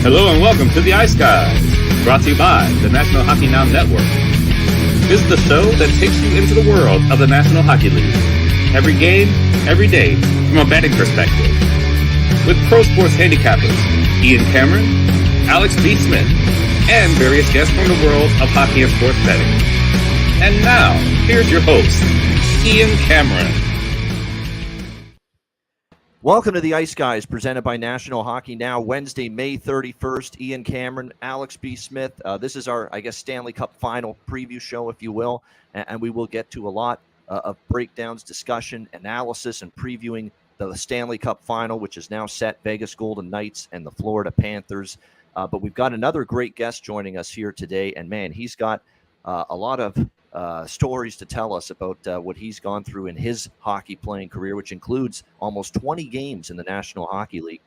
Hello and welcome to the Ice Guys, brought to you by the National Hockey Now Network. This is the show that takes you into the world of the National Hockey League. Every game, every day, from a betting perspective. With pro sports handicappers, Ian Cameron, Alex B. Smith, and various guests from the world of hockey and sports betting. And now, here's your host, Ian Cameron. Welcome to the Ice Guys, presented by National Hockey Now, Wednesday, May 31st. Ian Cameron, Alex B. Smith. This is our, Stanley Cup Final preview show, if you will, and we will get to a lot of breakdowns, discussion, analysis, and previewing the Stanley Cup Final, which is now set, Vegas Golden Knights and the Florida Panthers. But we've got another great guest joining us here today, and man, he's got a lot of stories to tell us about what he's gone through in his hockey playing career, which includes almost 20 games in the National Hockey League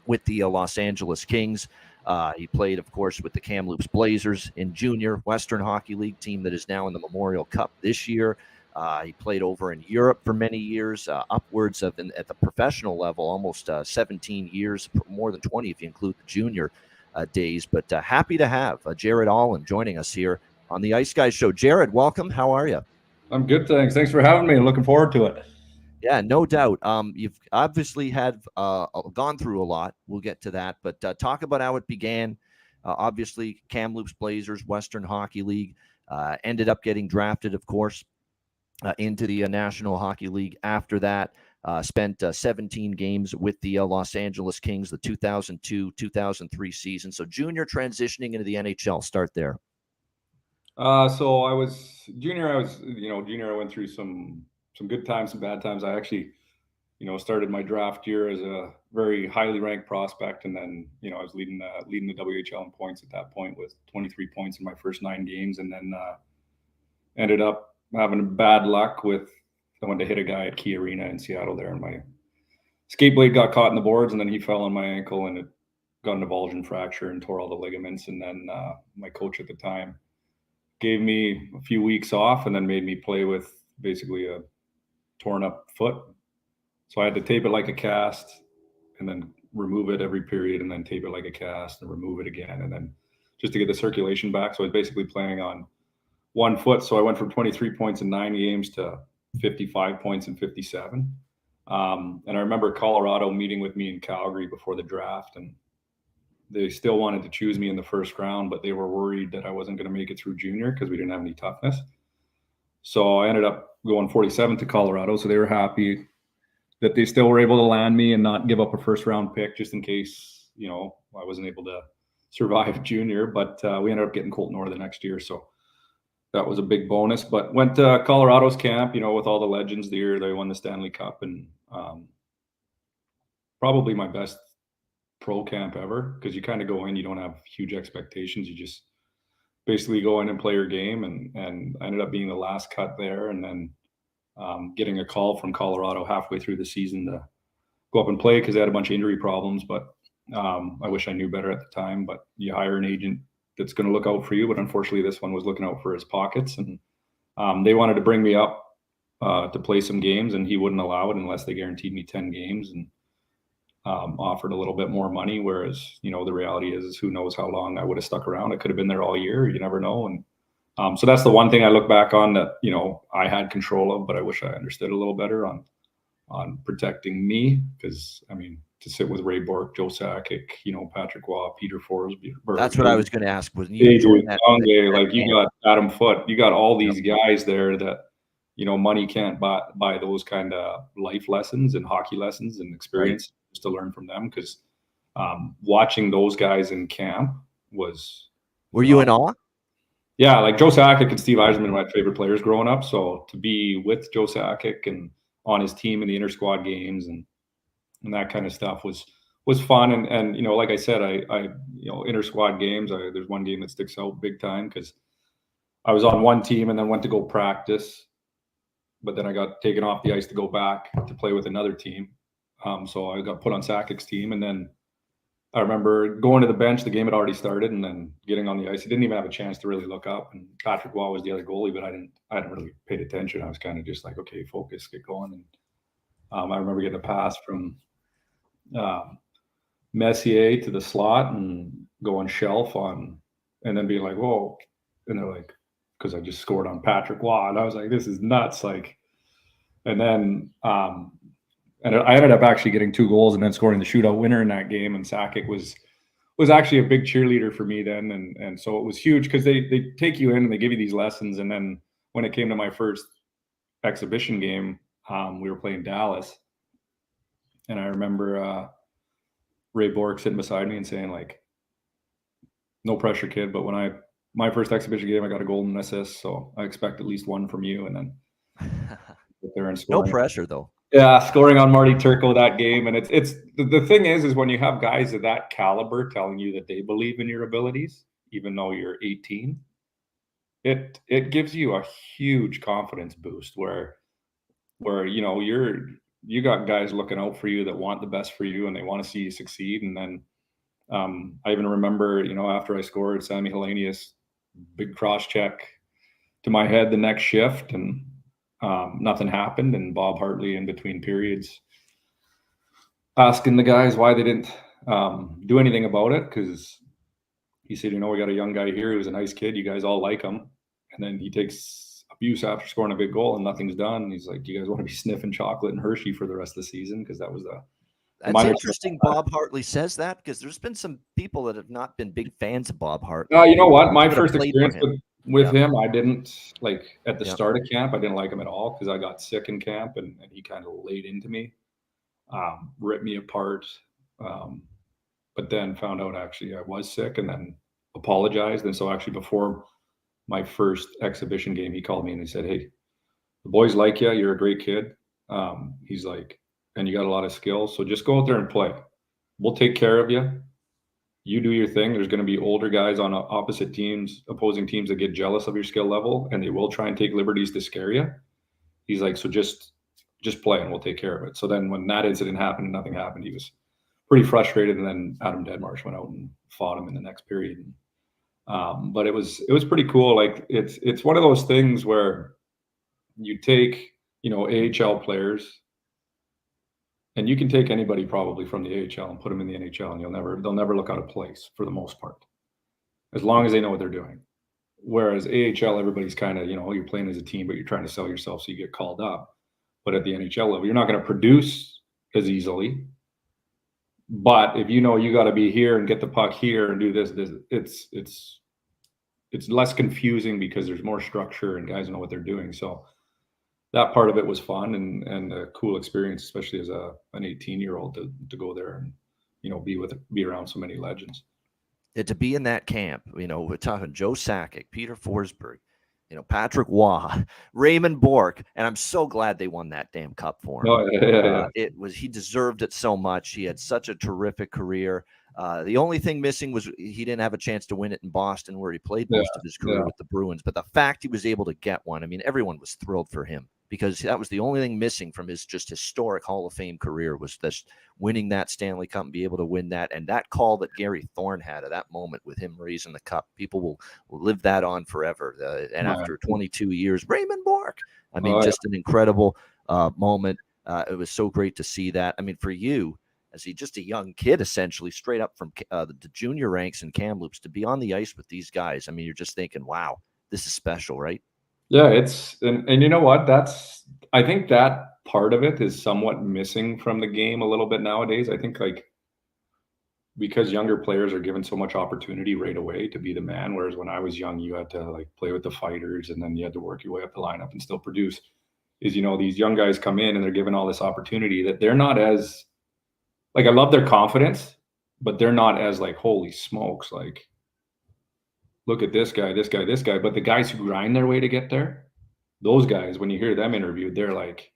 with the Los Angeles Kings. He played, of course, with the Kamloops Blazers in junior Western Hockey League, team that is now in the Memorial Cup this year. He played over in Europe for many years, upwards of, at the professional level, almost 17 years, more than 20 if you include the junior days. But happy to have Jared Allen joining us here on the Ice Guys show. Jared, welcome. How are you? I'm good, thanks. Thanks for having me. I'm looking forward to it. Yeah, no doubt. You've obviously had gone through a lot. We'll get to that. But talk about how it began. Obviously, Kamloops Blazers, Western Hockey League, ended up getting drafted, of course, into the National Hockey League. After that, spent 17 games with the Los Angeles Kings, the 2002-2003 season. So junior transitioning into the NHL. Start there. So I was junior. I went through some good times, some bad times. I actually, started my draft year as a very highly ranked prospect, and then I was leading the WHL in points at that point with 23 points in my first 9 games, and then ended up having bad luck with I went to hit a guy at Key Arena in Seattle there, and my skate blade got caught in the boards, and then he fell on my ankle, and it got an avulsion fracture and tore all the ligaments. And then my coach at the time gave me a few weeks off and then made me play with basically a torn up foot. So I had to tape it like a cast and then remove it every period and then tape it like a cast and remove it again. And then just to get the circulation back. So I was basically playing on one foot. So I went from 23 points in 9 games to 55 points in 57. And I remember Colorado meeting with me in Calgary before the draft, and they still wanted to choose me in the first round, but they were worried that I wasn't going to make it through junior because we didn't have any toughness. So I ended up going 47th to Colorado. So they were happy that they still were able to land me and not give up a first round pick just in case, I wasn't able to survive junior. But we ended up getting Colton Orr the next year. So that was a big bonus. But went to Colorado's camp, with all the legends the year they won the Stanley Cup, and probably my best pro camp ever, because you kind of go in, you don't have huge expectations, you just basically go in and play your game, and I ended up being the last cut there, and then getting a call from Colorado halfway through the season to go up and play because they had a bunch of injury problems. But I wish I knew better at the time, but you hire an agent that's going to look out for you, but unfortunately this one was looking out for his pockets, and they wanted to bring me up to play some games, and he wouldn't allow it unless they guaranteed me 10 games and offered a little bit more money. Whereas, the reality is who knows how long I would have stuck around. I could have been there all year. You never know. And so that's the one thing I look back on that, I had control of, but I wish I understood a little better on protecting me. Because, to sit with Ray Bork, Joe Sakic, Patrick Waugh, Peter Forsberg. That's what I was going to ask. Was you got Adam Foote, you got all these guys there that, money can't buy those kind of life lessons and hockey lessons and experience. Right. To learn from them, because watching those guys in camp was. Were you in awe? Yeah, like Joe Sakic and Steve Yzerman were my favorite players growing up. So to be with Joe Sakic and on his team in the inter squad games and that kind of stuff was fun. And like I said, I inter squad games. There's one game that sticks out big time because I was on one team and then went to go practice, but then I got taken off the ice to go back to play with another team. So I got put on Sakic's team, and then I remember going to the bench. The game had already started, and then getting on the ice. He didn't even have a chance to really look up. And Patrick Waugh was the other goalie, but I hadn't really paid attention. I was kind of just like, okay, focus, get going. And I remember getting a pass from Messier to the slot, and going shelf on, and then being like, whoa. And they're like, because I just scored on Patrick Waugh. And I was like, this is nuts. Like, and then, and I ended up actually getting 2 goals and then scoring the shootout winner in that game. And Sakic was actually a big cheerleader for me then. And so it was huge because they take you in and they give you these lessons. And then when it came to my first exhibition game, we were playing Dallas. And I remember Ray Bork sitting beside me and saying, like, no pressure, kid. But when my first exhibition game, I got a golden assist. So I expect at least 1 from you. And then get there and score. No pressure, though. Yeah, scoring on Marty Turco that game. And it's the thing is when you have guys of that caliber telling you that they believe in your abilities, even though you're 18, it gives you a huge confidence boost where you know you got guys looking out for you that want the best for you and they want to see you succeed. And then I even remember, you know, after I scored, Sammy Hellenius, big cross check to my head the next shift, and nothing happened. And Bob Hartley in between periods asking the guys why they didn't do anything about it, because he said, you know, we got a young guy here who's a nice kid. You guys all like him. And then he takes abuse after scoring a big goal and nothing's done. And he's like, do you guys want to be sniffing chocolate and Hershey for the rest of the season? Because that was That's interesting. Bob Hartley says that, because there's been some people that have not been big fans of Bob Hartley. You know what? My first experience with him, I didn't like at the start of camp. I didn't like him at all because I got sick in camp and he kind of laid into me, ripped me apart. But then found out actually I was sick and then apologized. And so actually before my first exhibition game, he called me and he said, hey, the boys like you. You're a great kid. He's like, and you got a lot of skills. So just go out there and play. We'll take care of you. You do your thing. There's going to be older guys on opposite teams, opposing teams that get jealous of your skill level, and they will try and take liberties to scare you. He's like, so just play and we'll take care of it. So then when that incident happened and nothing happened, he was pretty frustrated. And then Adam Deadmarsh went out and fought him in the next period. But it was pretty cool. Like it's one of those things where you take, you know, AHL players, and you can take anybody probably from the AHL and put them in the NHL, and they'll never look out of place for the most part, as long as they know what they're doing. Whereas AHL, everybody's kind of, you know, you're playing as a team, but you're trying to sell yourself so you get called up. But at the NHL level, you're not going to produce as easily. But if you know you got to be here and get the puck here and do this, it's less confusing because there's more structure and guys know what they're doing. So that part of it was fun and a cool experience, especially as an 18-year-old to go there and, you know, be around so many legends. To be in that camp, you know, we're talking Joe Sakic, Peter Forsberg, you know, Patrick Waugh, Raymond Bourque, and I'm so glad they won that damn cup for him. Oh, yeah. He deserved it so much. He had such a terrific career. The only thing missing was he didn't have a chance to win it in Boston, where he played most of his career with the Bruins. But the fact he was able to get one, I mean, everyone was thrilled for him, because that was the only thing missing from his just historic Hall of Fame career, was this winning that Stanley Cup and be able to win that. And that call that Gary Thorne had at that moment with him raising the cup, people will live that on forever. And after 22 years, Raymond Bourque, I mean, just an incredible moment. It was so great to see that. I mean, for you, as just a young kid, essentially straight up from the junior ranks in Kamloops, to be on the ice with these guys, I mean, you're just thinking, wow, this is special, right? Yeah, and you know what? I think that part of it is somewhat missing from the game a little bit nowadays. I think, like, because younger players are given so much opportunity right away to be the man, whereas when I was young, you had to like play with the fighters and then you had to work your way up the lineup and still produce. Is, you know, these young guys come in and they're given all this opportunity that they're not as, like, I love their confidence, but they're not as like, holy smokes, like, look at this guy, this guy, this guy. But the guys who grind their way to get there, those guys, when you hear them interviewed, they're like,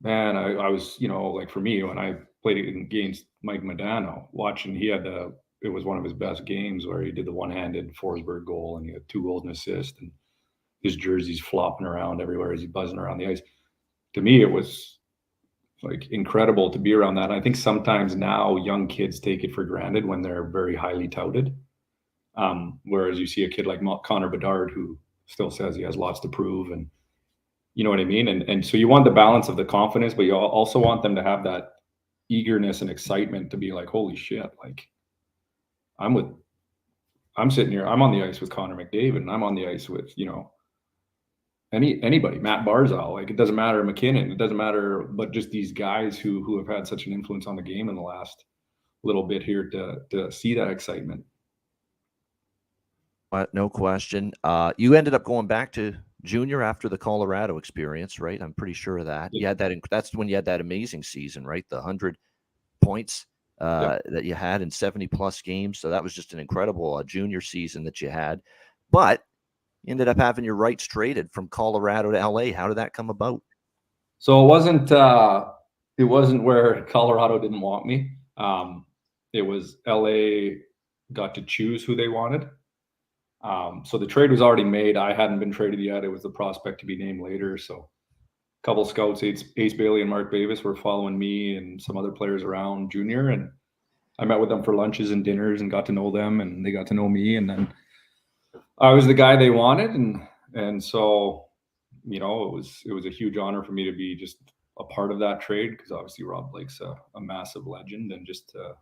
man, I was, you know, like for me, when I played against Mike Modano, watching, it was one of his best games where he did the one-handed Forsberg goal and he had 2 goals and assist, and his jersey's flopping around everywhere as he's buzzing around the ice. To me, it was like incredible to be around that. And I think sometimes now young kids take it for granted when they're very highly touted. Whereas you see a kid like Connor Bedard, who still says he has lots to prove, and you know what I mean? And so you want the balance of the confidence, but you also want them to have that eagerness and excitement to be like, holy shit, like, I'm sitting here, I'm on the ice with Connor McDavid, and I'm on the ice with, anybody, Matt Barzal, like it doesn't matter, McKinnon, it doesn't matter, but just these guys who have had such an influence on the game in the last little bit here to see that excitement. No question. You ended up going back to junior after the Colorado experience, right? I'm pretty sure of that. You had that. That's when you had that amazing season, right? The 100 points that you had in 70+ games. So that was just an incredible junior season that you had. But you ended up having your rights traded from Colorado to LA. How did that come about? So it wasn't where Colorado didn't want me. It was LA got to choose who they wanted. So the trade was already made. I hadn't been traded yet. It was the prospect to be named later. So a couple scouts, Ace Bailey and Mark Bavis, were following me and some other players around junior. And I met with them for lunches and dinners and got to know them, and they got to know me. And then I was the guy they wanted. And so, it was a huge honor for me to be just a part of that trade, because obviously Rob Blake's a massive legend, and just to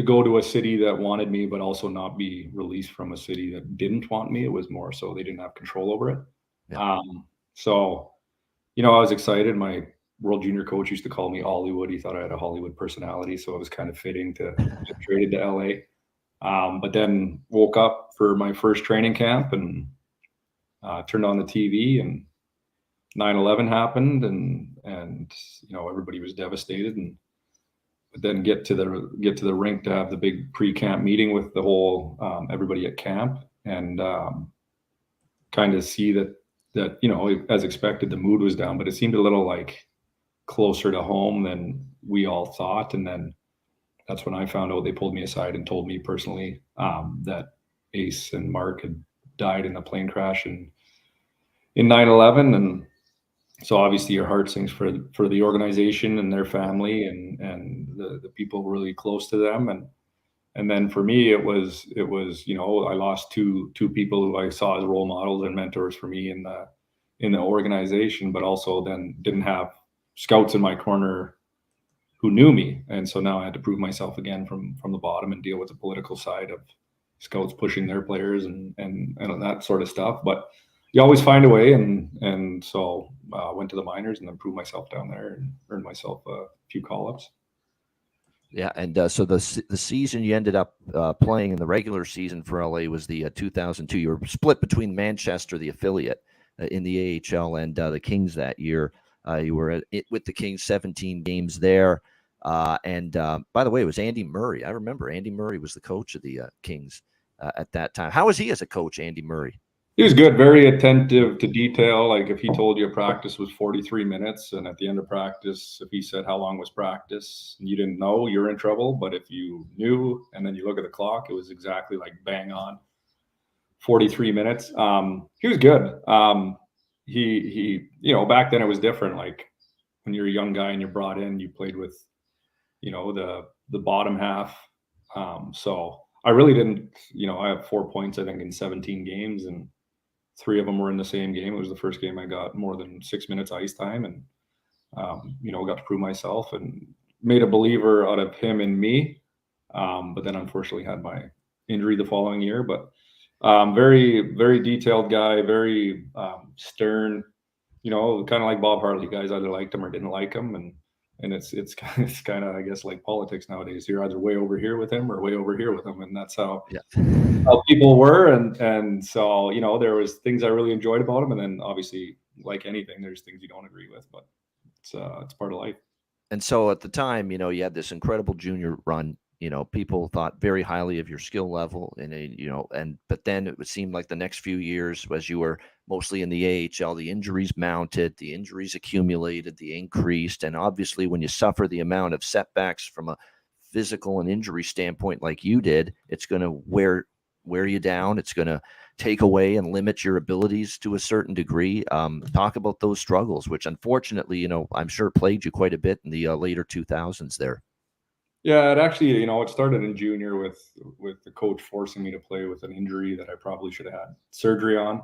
go to a city that wanted me, but also not be released from a city that didn't want me. It was more so they didn't have control over it. Yeah. So, I was excited. My World Junior coach used to call me Hollywood. He thought I had a Hollywood personality, so it was kind of fitting to get traded to LA. But then woke up for my first training camp and turned on the TV, and 9/11 happened, and everybody was devastated. And then get to the rink to have the big pre-camp meeting with the whole everybody at camp, and kind of see that as expected, the mood was down, but it seemed a little like closer to home than we all thought. And then that's when I found out they pulled me aside and told me personally that Ace and Mark had died in a plane crash in 9/11. And so obviously your heart sinks for the organization and their family and the people really close to them. And then for me, it was I lost two people who I saw as role models and mentors for me in the organization, but also then didn't have scouts in my corner who knew me. And so now I had to prove myself again from the bottom and deal with the political side of scouts pushing their players and that sort of stuff. But you always find a way, and so went to the minors and then proved myself down there and earned myself a few call-ups. Yeah, and so the season you ended up playing in the regular season for LA was the 2002. You were split between Manchester, the affiliate, in the AHL, and the Kings that year. You were with the Kings, 17 games there. And by the way, it was Andy Murray. I remember Andy Murray was the coach of the Kings at that time. How was he as a coach, Andy Murray? He was good, very attentive to detail. Like if he told you practice was 43 minutes, and at the end of practice, if he said how long was practice and you didn't know, you're in trouble. But if you knew and then you look at the clock, it was exactly like bang on 43 minutes. He was good. He back then it was different. Like when you're a young guy and you're brought in, you played with, the bottom half. So I really didn't, I have 4 points, I think, in 17 games, and 3 of them were in the same game. It was the first game I got more than 6 minutes ice time, and got to prove myself and made a believer out of him and me. But then unfortunately had my injury the following year. But very, very detailed guy, very stern, kind of like Bob Hartley. Guys either liked him or didn't like him, and it's kind of, I guess, like politics nowadays. You're either way over here with him or way over here with him, and that's how people were. And so there was things I really enjoyed about him, and then obviously, like anything, there's things you don't agree with, but it's part of life. And so at the time, you had this incredible junior run. People thought very highly of your skill level, but then it would seem like the next few years, as you were mostly in the AHL, the injuries mounted, the injuries accumulated, the increased. And obviously when you suffer the amount of setbacks from a physical and injury standpoint, like you did, it's going to wear you down. It's going to take away and limit your abilities to a certain degree. Talk about those struggles, which unfortunately, I'm sure plagued you quite a bit in the later 2000s there. Yeah, it actually, it started in junior with the coach forcing me to play with an injury that I probably should have had surgery on.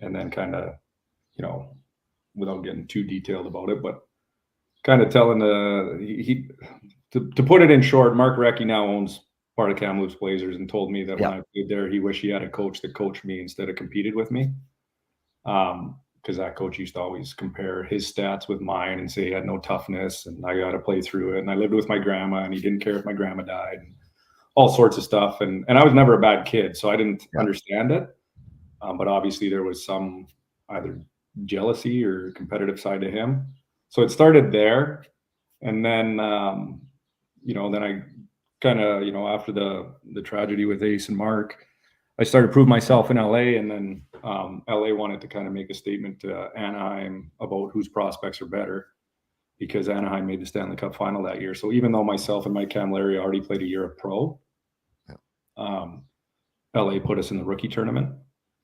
And then kind of, without getting too detailed about it, but kind of telling to put it in short, Mark Recchi now owns part of Kamloops Blazers, and told me that Yeah. when I played there, he wished he had a coach that coached me instead of competed with me. Because that coach used to always compare his stats with mine and say he had no toughness and I got to play through it. And I lived with my grandma and he didn't care if my grandma died and all sorts of stuff. And I was never a bad kid, so I didn't understand it. But obviously there was some either jealousy or competitive side to him. So it started there. And then, then I kind of, after the tragedy with Ace and Mark, I started to prove myself in LA, and then LA wanted to kind of make a statement to Anaheim about whose prospects are better, because Anaheim made the Stanley Cup Final that year. So even though myself and Mike Camilleri already played a year of pro, LA put us in the rookie tournament.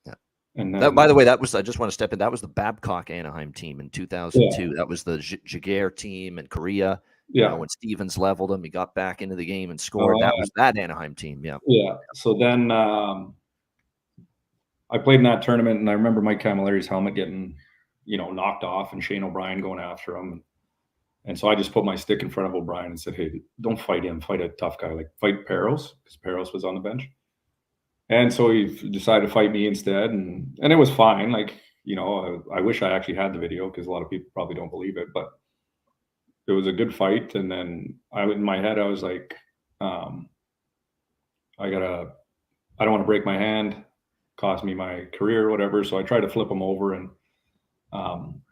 Yeah. And then, that, by the way, that was, I just want to step in, that was the Babcock Anaheim team in 2002. That was the Jaguar team in Korea. When Stevens leveled him, he got back into the game and scored. That was that Anaheim team. Yeah. So then I played in that tournament, and I remember Mike Camilleri's helmet getting, knocked off, and Shane O'Brien going after him. And so I just put my stick in front of O'Brien and said, "Hey, don't fight him. Fight a tough guy. Like, fight Peros," because Peros was on the bench. And so he decided to fight me instead, and it was fine. Like, I wish I actually had the video, because a lot of people probably don't believe it, but it was a good fight. And then in my head, I was like, I don't want to break my hand, cost me my career or whatever. So I tried to flip him over. And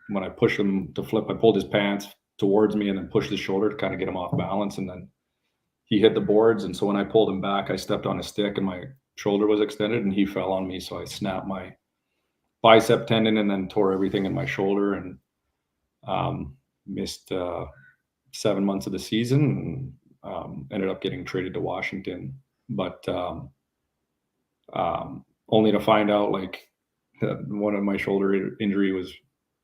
when I pushed him to flip, I pulled his pants towards me and then pushed his shoulder to kind of get him off balance. And then he hit the boards. And so when I pulled him back, I stepped on a stick and my shoulder was extended and he fell on me. So I snapped my bicep tendon and then tore everything in my shoulder, and missed 7 months of the season, and ended up getting traded to Washington. But only to find out, like, that one of my shoulder injury was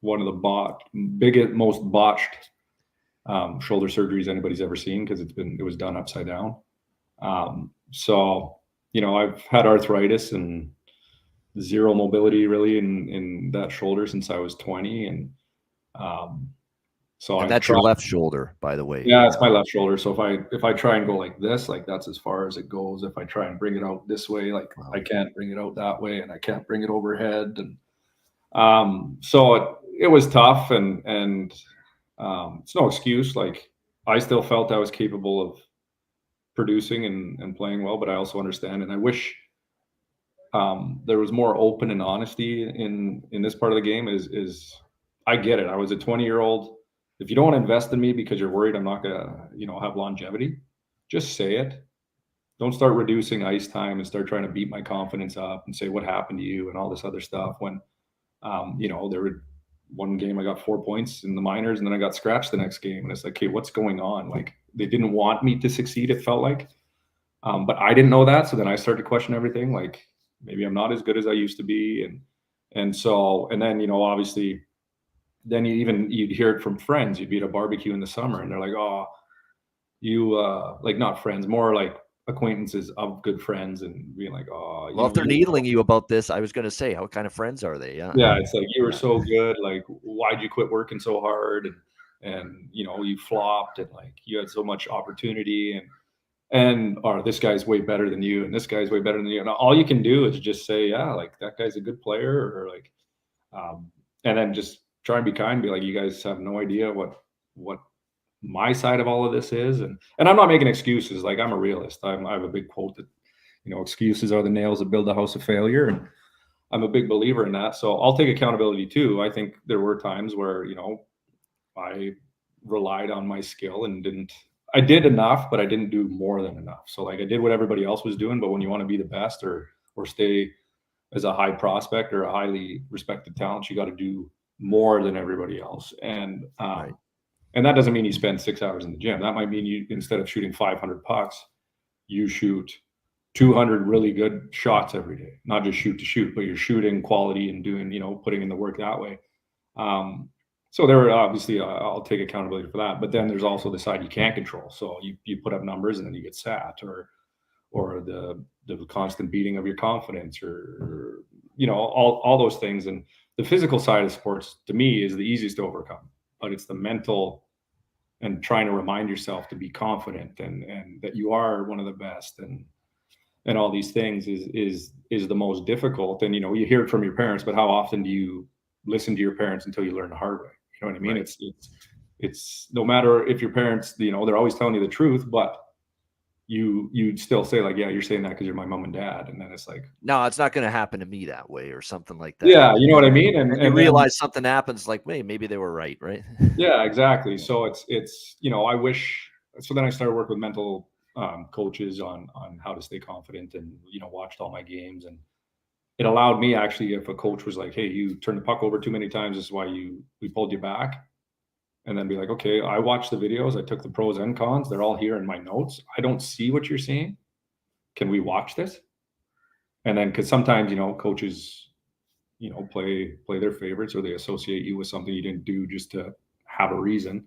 one of the biggest, most botched shoulder surgeries anybody's ever seen, because it was done upside down. So, I've had arthritis and zero mobility really in that shoulder since I was 20. And that's your left shoulder, by the way. Yeah, it's my left shoulder. So if I try and go like this, like, that's as far as it goes. If I try and bring it out this way, like, I can't bring it out that way, and I can't bring it overhead. And so it was tough, and it's no excuse. Like, I still felt I was capable of producing and playing well, but I also understand, and I wish there was more open and honesty in this part of the game. Is I get it. I was a 20-year-old. If you don't want to invest in me because you're worried I'm not gonna, have longevity, just say it. Don't start reducing ice time and start trying to beat my confidence up and say what happened to you and all this other stuff. When, there were one game I got 4 points in the minors, and then I got scratched the next game, and it's like, hey, what's going on? Like, they didn't want me to succeed, it felt like, but I didn't know that. So then I started to question everything. Like, maybe I'm not as good as I used to be, and then obviously. Then you'd hear it from friends. You'd be at a barbecue in the summer and they're like, "Oh, you like, not friends, more like acquaintances of good friends," and being like, "Oh, well, if they're needling you about this, I was going to say, what kind of friends are they?" Yeah, it's like, you were so good. Like, why'd you quit working so hard? And you flopped, and like, you had so much opportunity, or this guy's way better than you, and this guy's way better than you. And all you can do is just say, yeah, like, that guy's a good player, or like, and then just try and be kind and be like, you guys have no idea what my side of all of this is. And I'm not making excuses. Like, I'm a realist. I have a big quote that, excuses are the nails that build a house of failure. And I'm a big believer in that. So I'll take accountability too. I think there were times where, I relied on my skill and I did enough, but I didn't do more than enough. So, like, I did what everybody else was doing, but when you want to be the best or stay as a high prospect or a highly respected talent, you got to do more than everybody else. And and that doesn't mean you spend 6 hours in the gym. That might mean you, instead of shooting 500 pucks, you shoot 200 really good shots every day. Not just shoot to shoot, but you're shooting quality and doing, putting in the work that way. So there are obviously, I'll take accountability for that. But then there's also the side you can't control. So you put up numbers and then you get sat, or the constant beating of your confidence, or all those things. And the physical side of sports, to me, is the easiest to overcome, but it's the mental and trying to remind yourself to be confident and that you are one of the best and all these things is the most difficult. And, you know, you hear it from your parents, but how often do you listen to your parents until you learn the hard way? You know what I mean? Right. It's no matter if your parents, you know, they're always telling you the truth, but you'd still say like, yeah, you're saying that because you're my mom and dad. And then it's like, no, it's not going to happen to me that way or something like that. yeah, you know what I mean? And you realize something happens like, wait, maybe they were right. Yeah, exactly. So it's, you know, I wish, so then I started working with mental coaches on how to stay confident, and, you know, watched all my games, and it allowed me actually, if a coach was like, hey, you turned the puck over too many times, this is why we pulled you back. And then be like, okay, I watched the videos. I took the pros and cons. They're all here in my notes. I don't see what you're seeing. Can we watch this? And then, because sometimes, you know, coaches, you know, play their favorites, or they associate you with something you didn't do just to have a reason.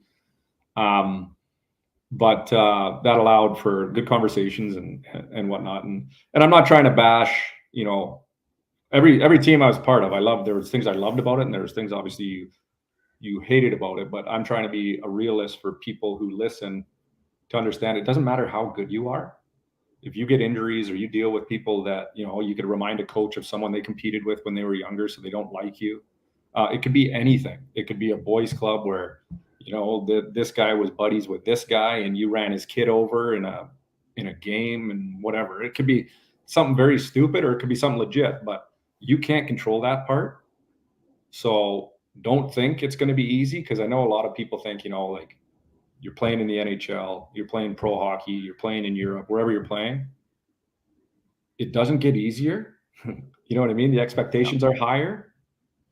But that allowed for good conversations and whatnot. And I'm not trying to bash, you know, every team I was part of. There was things I loved about it, and there was things obviously you hated about it, but I'm trying to be a realist for people who listen to understand it doesn't matter how good you are. If you get injuries or you deal with people that, you know, you could remind a coach of someone they competed with when they were younger, so they don't like you. It could be anything. It could be a boys club where, you know, this guy was buddies with this guy and you ran his kid over in a game and whatever. It could be something very stupid, or it could be something legit, but you can't control that part. So don't think it's going to be easy, because I know a lot of people think, you know, like, you're playing in the NHL, you're playing pro hockey, you're playing in Europe, wherever you're playing. It doesn't get easier. You know what I mean? The expectations are higher.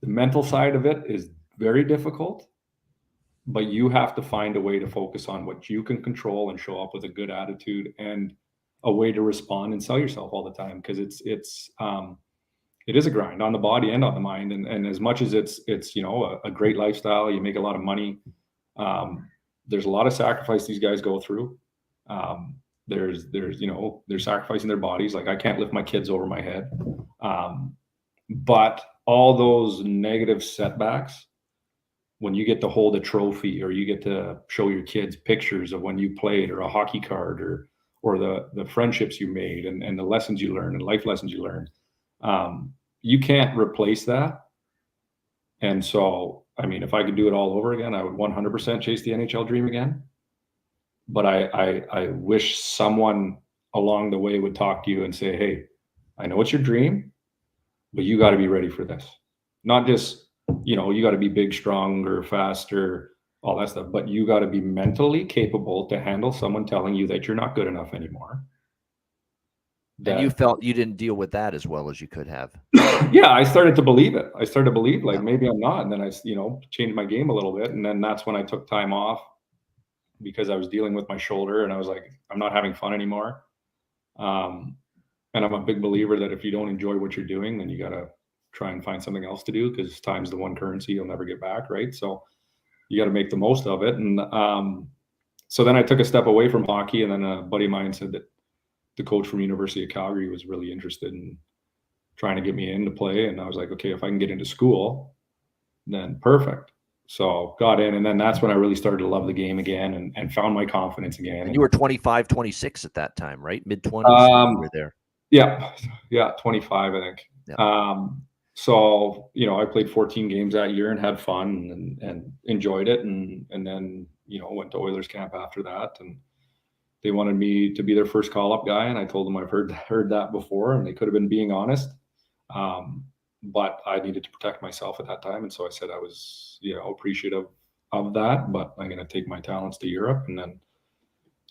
The mental side of it is very difficult, but you have to find a way to focus on what you can control and show up with a good attitude and a way to respond and sell yourself all the time. Because it is a grind on the body and on the mind. And as much as it's, you know, a great lifestyle, you make a lot of money. There's a lot of sacrifice these guys go through. There's, you know, they're sacrificing their bodies. Like, I can't lift my kids over my head. But all those negative setbacks, when you get to hold a trophy, or you get to show your kids pictures of when you played, or a hockey card, or the friendships you made, and the lessons you learned, and life lessons you learned, you can't replace that. And so, I mean, if I could do it all over again, I would 100% chase the NHL dream again. But I wish someone along the way would talk to you and say, hey, I know it's your dream, but you got to be ready for this. Not just, you know, you got to be big, stronger, faster, all that stuff, but you got to be mentally capable to handle someone telling you that you're not good enough anymore. And you felt you didn't deal with that as well as you could have. Yeah, I started to believe it. I started to believe, like, maybe I'm not. And then I, you know, changed my game a little bit. And then that's when I took time off, because I was dealing with my shoulder, and I was like, I'm not having fun anymore. And I'm a big believer that if you don't enjoy what you're doing, then you got to try and find something else to do, because time's the one currency you'll never get back, right? So you got to make the most of it. And so then I took a step away from hockey, and then a buddy of mine said that the coach from University of Calgary was really interested in trying to get me in to play. And I was like, okay, if I can get into school, then perfect. So got in, and then that's when I really started to love the game again, and found my confidence again. And you were 25, 26 at that time, right? Mid-20s, you were there. Yeah, 25, I think. Yeah. So, you know, I played 14 games that year and had fun and enjoyed it. And then, you know, went to Oilers camp after that, and they wanted me to be their first call-up guy. And I told them I've heard that before, and they could have been being honest. But I needed to protect myself at that time. And so I said I was, you know, appreciative of that, but I'm going to take my talents to Europe. And then,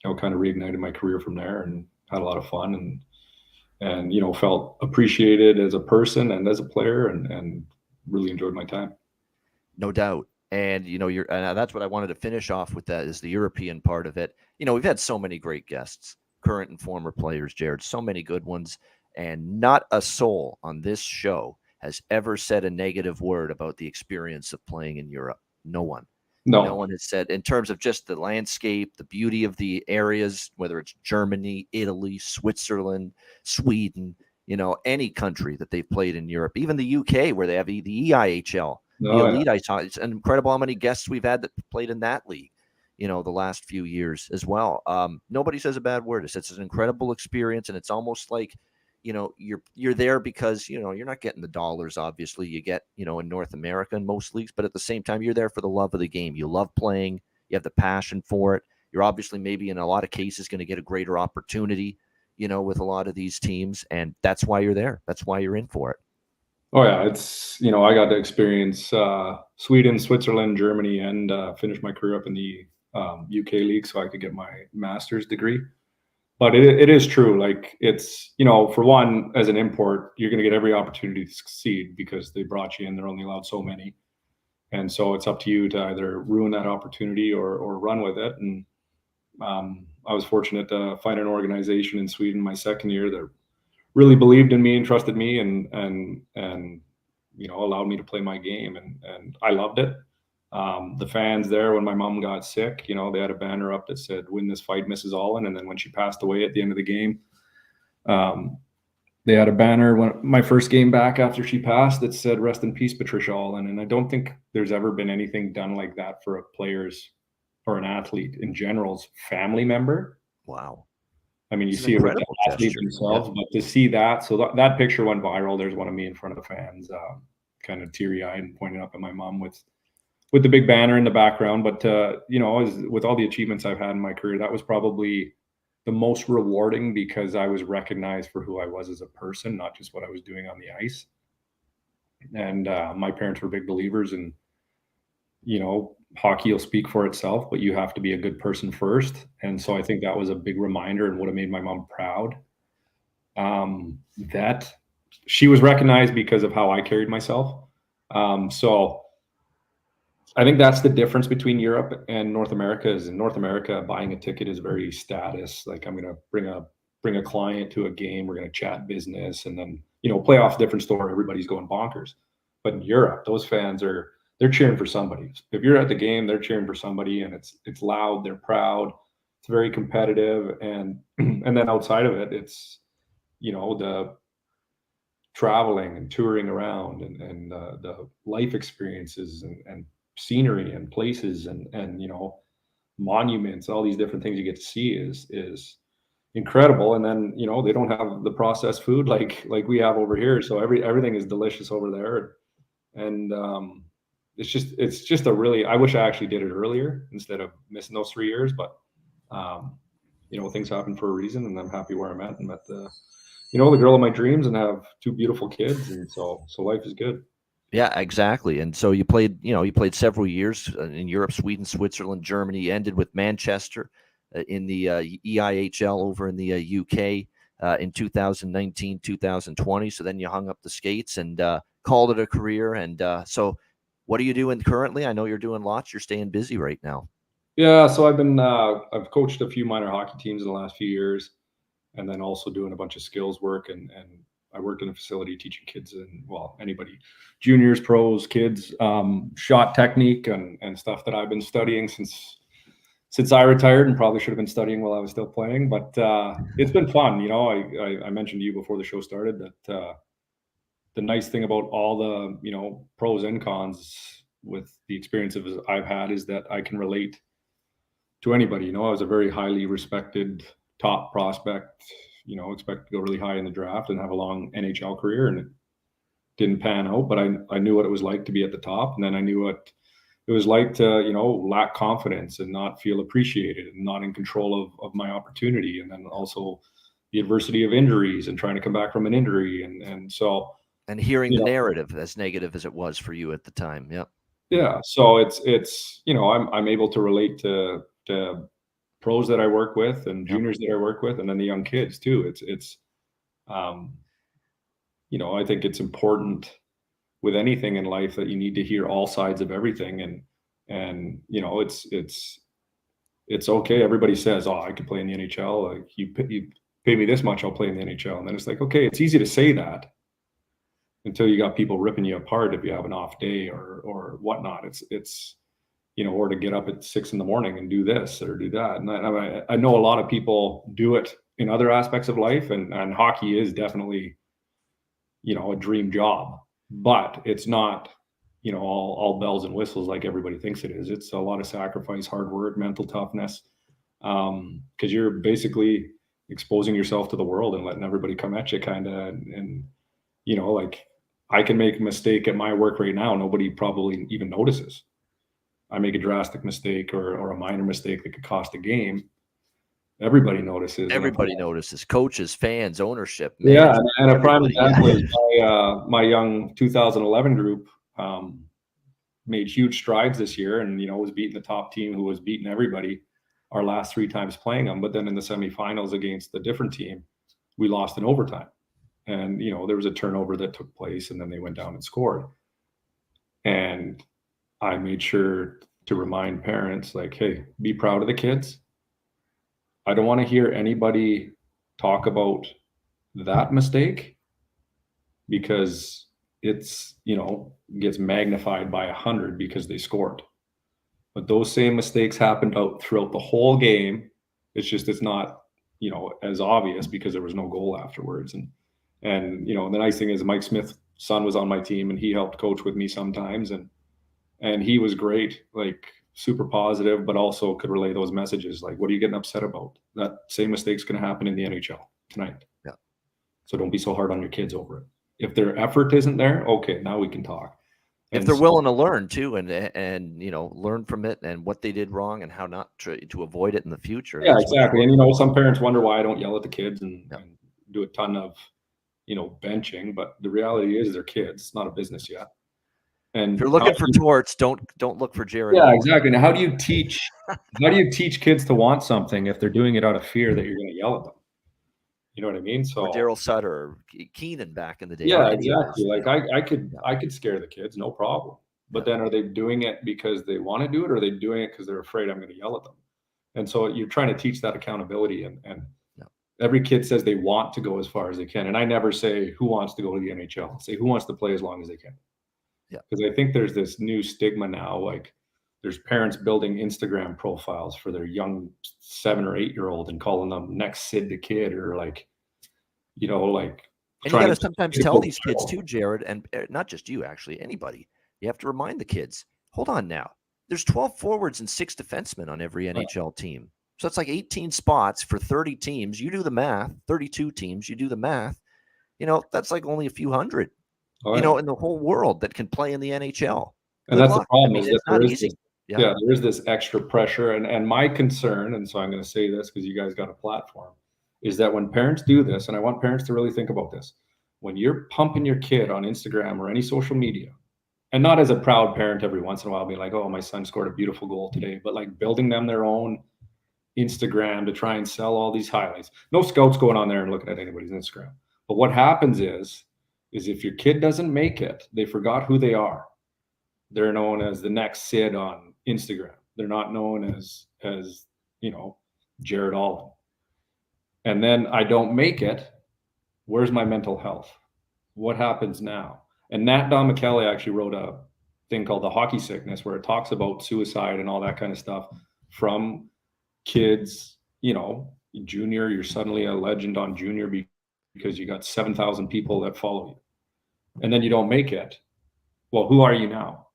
you know, kind of reignited my career from there, and had a lot of fun, and, you know, felt appreciated as a person and as a player, and really enjoyed my time. No doubt. And, you know, and that's what I wanted to finish off with, that is the European part of it. You know, we've had so many great guests, current and former players, Jared, so many good ones. And not a soul on this show has ever said a negative word about the experience of playing in Europe. No one. No one has said, in terms of just the landscape, the beauty of the areas, whether it's Germany, Italy, Switzerland, Sweden, you know, any country that they've played in Europe, even the UK, where they have the EIHL, the Elite Ice Hockey. It's incredible how many guests we've had that played in that league. the last few years as well. Nobody says a bad word. It's an incredible experience, and it's almost like, you're there because, you're not getting the dollars, obviously, you get, in North America in most leagues, but at the same time, you're there for the love of the game. You love playing, you have the passion for it. You're obviously maybe in a lot of cases going to get a greater opportunity, with a lot of these teams, and that's why you're there. That's why you're in for it. Oh yeah, it's I got to experience Sweden, Switzerland, Germany, and finish my career up in the UK league so I could get my master's degree. But it is true. Like, it's, for one, as an import, you're going to get every opportunity to succeed because they brought you in. They're only allowed so many. And so it's up to you to either ruin that opportunity or run with it. And I was fortunate to find an organization in Sweden my second year that really believed in me and trusted me and allowed me to play my game. And I loved it. The fans there, when my mom got sick, they had a banner up that said, "Win this fight, Mrs. Allen." And then when she passed away at the end of the game, they had a banner when my first game back after she passed that said, "Rest in peace, Patricia Allen." And I don't think there's ever been anything done like that for a player's or an athlete in general's family member. Wow. I mean, you see it with the athletes themselves, but to see that, so that picture went viral. There's one of me in front of the fans, kind of teary-eyed and pointing up at my mom with the big banner in the background. But with all the achievements I've had in my career, that was probably the most rewarding because I was recognized for who I was as a person, not just what I was doing on the ice. And my parents were big believers in, hockey will speak for itself, but you have to be a good person first. And so I think that was a big reminder and would have made my mom proud, that she was recognized because of how I carried myself. So I think that's the difference between Europe and North America. Is in North America, buying a ticket is very status. Like, I'm going to bring a client to a game. We're going to chat business, and then, playoffs, different story. Everybody's going bonkers. But in Europe, those fans they're cheering for somebody. If you're at the game, they're cheering for somebody, and it's loud. They're proud. It's very competitive, and then outside of it, it's the traveling and touring around and the life experiences and scenery and places and monuments, all these different things you get to see is incredible. And then they don't have the processed food like we have over here, so everything is delicious over there. And it's just a really, I wish I actually did it earlier instead of missing those 3 years, but things happen for a reason, and I'm happy where I'm at and met the girl of my dreams and have 2 beautiful kids, and so life is good. Yeah, exactly. And so you played several years in Europe, Sweden, Switzerland, Germany. You ended with Manchester in the EIHL over in the UK in 2019, 2020. So then you hung up the skates and called it a career. And so what are you doing currently? I know you're doing lots. You're staying busy right now. Yeah, so I've coached a few minor hockey teams in the last few years, and then also doing a bunch of skills work, and I worked in a facility teaching kids and, well, anybody, juniors, pros, kids, shot technique and stuff that I've been studying since I retired, and probably should have been studying while I was still playing. But it's been fun. I mentioned to you before the show started that the nice thing about all the pros and cons with the experiences I've had is that I can relate to anybody. I was a very highly respected top prospect. Expect to go really high in the draft and have a long NHL career, and it didn't pan out. But I knew what it was like to be at the top, and then I knew what it was like to lack confidence and not feel appreciated and not in control of my opportunity, and then also the adversity of injuries and trying to come back from an injury, and so hearing the narrative, as negative as it was for you at the time. Yep. Yeah. So it's I'm able to relate to pros that I work with and juniors that I work with, and then the young kids too. It's I think it's important with anything in life that you need to hear all sides of everything, and it's okay. Everybody says, "Oh, I could play in the NHL. Like, you pay me this much, I'll play in the NHL." And then it's like, okay, it's easy to say that until you got people ripping you apart if you have an off day or whatnot. It's or to get up at 6 a.m. and do this or do that. And I know a lot of people do it in other aspects of life, and hockey is definitely, a dream job, but it's not all bells and whistles like everybody thinks it is. It's a lot of sacrifice, hard work, mental toughness, because you're basically exposing yourself to the world and letting everybody come at you kind of. And like I can make a mistake at my work right now. Nobody probably even notices. I make a drastic mistake or a minor mistake that could cost a game. Everybody notices. Everybody notices. Coaches, fans, ownership. Yeah, and a prime example is my young 2011 group made huge strides this year, and was beating the top team who was beating everybody our last 3 times playing them. But then in the semifinals against a different team, we lost in overtime, and there was a turnover that took place, and then they went down and scored. And I made sure to remind parents, like, hey, be proud of the kids. I don't want to hear anybody talk about that mistake, because it's, gets magnified by 100 because they scored. But those same mistakes happened out throughout the whole game. It's not, as obvious because there was no goal afterwards. And the nice thing is Mike Smith's son was on my team, and he helped coach with me sometimes. And he was great, like super positive, but also could relay those messages. Like, what are you getting upset about? That same mistake's going to happen in the NHL tonight. Yeah. So don't be so hard on your kids over it. If their effort isn't there, okay, now we can talk. If they're willing to learn too, and learn from it and what they did wrong and how not to avoid it in the future. Yeah, exactly. And some parents wonder why I don't yell at the kids and do a ton of benching, but the reality is they're kids. It's not a business yet. And if you're looking for torts, don't look for Jared. Yeah, exactly. Now, how do you teach kids to want something if they're doing it out of fear that you're going to yell at them? You know what I mean? So or Daryl Sutter or Keenan back in the day. Yeah, exactly. Like I could scare the kids, no problem. But then are they doing it because they want to do it, or are they doing it because they're afraid I'm going to yell at them? And so you're trying to teach that accountability, and every kid says they want to go as far as they can. And I never say who wants to go to the NHL. I say who wants to play as long as they can. Yeah. Because I think there's this new stigma now, like there's parents building Instagram profiles for their young 7 or 8 year old and calling them next Sid the Kid, or like, like. And you got to sometimes tell these kids too, Jared, and not just you, actually, anybody. You have to remind the kids, hold on now. There's 12 forwards and 6 defensemen on every NHL team. So that's like 18 spots for 30 teams. You do the math, 32 teams, you do the math. That's like only a few hundred. In the whole world that can play in the NHL. And that's the problem, is that it's not easy. There is this extra pressure. And my concern, and so I'm going to say this because you guys got a platform, is that when parents do this, and I want parents to really think about this, when you're pumping your kid on Instagram or any social media, and not as a proud parent every once in a while being like, oh, my son scored a beautiful goal today, but like building them their own Instagram to try and sell all these highlights. No scouts going on there and looking at anybody's Instagram. But what happens is if your kid doesn't make it, they forgot who they are. They're known as the next Sid on Instagram. They're not known as Jared Allen. And then I don't make it. Where's my mental health? What happens now? And Nat Don McKelly actually wrote a thing called The Hockey Sickness, where it talks about suicide and all that kind of stuff from kids. Junior, you're suddenly a legend on junior because you got 7,000 people that follow you, and then you don't make it. Well, who are you now?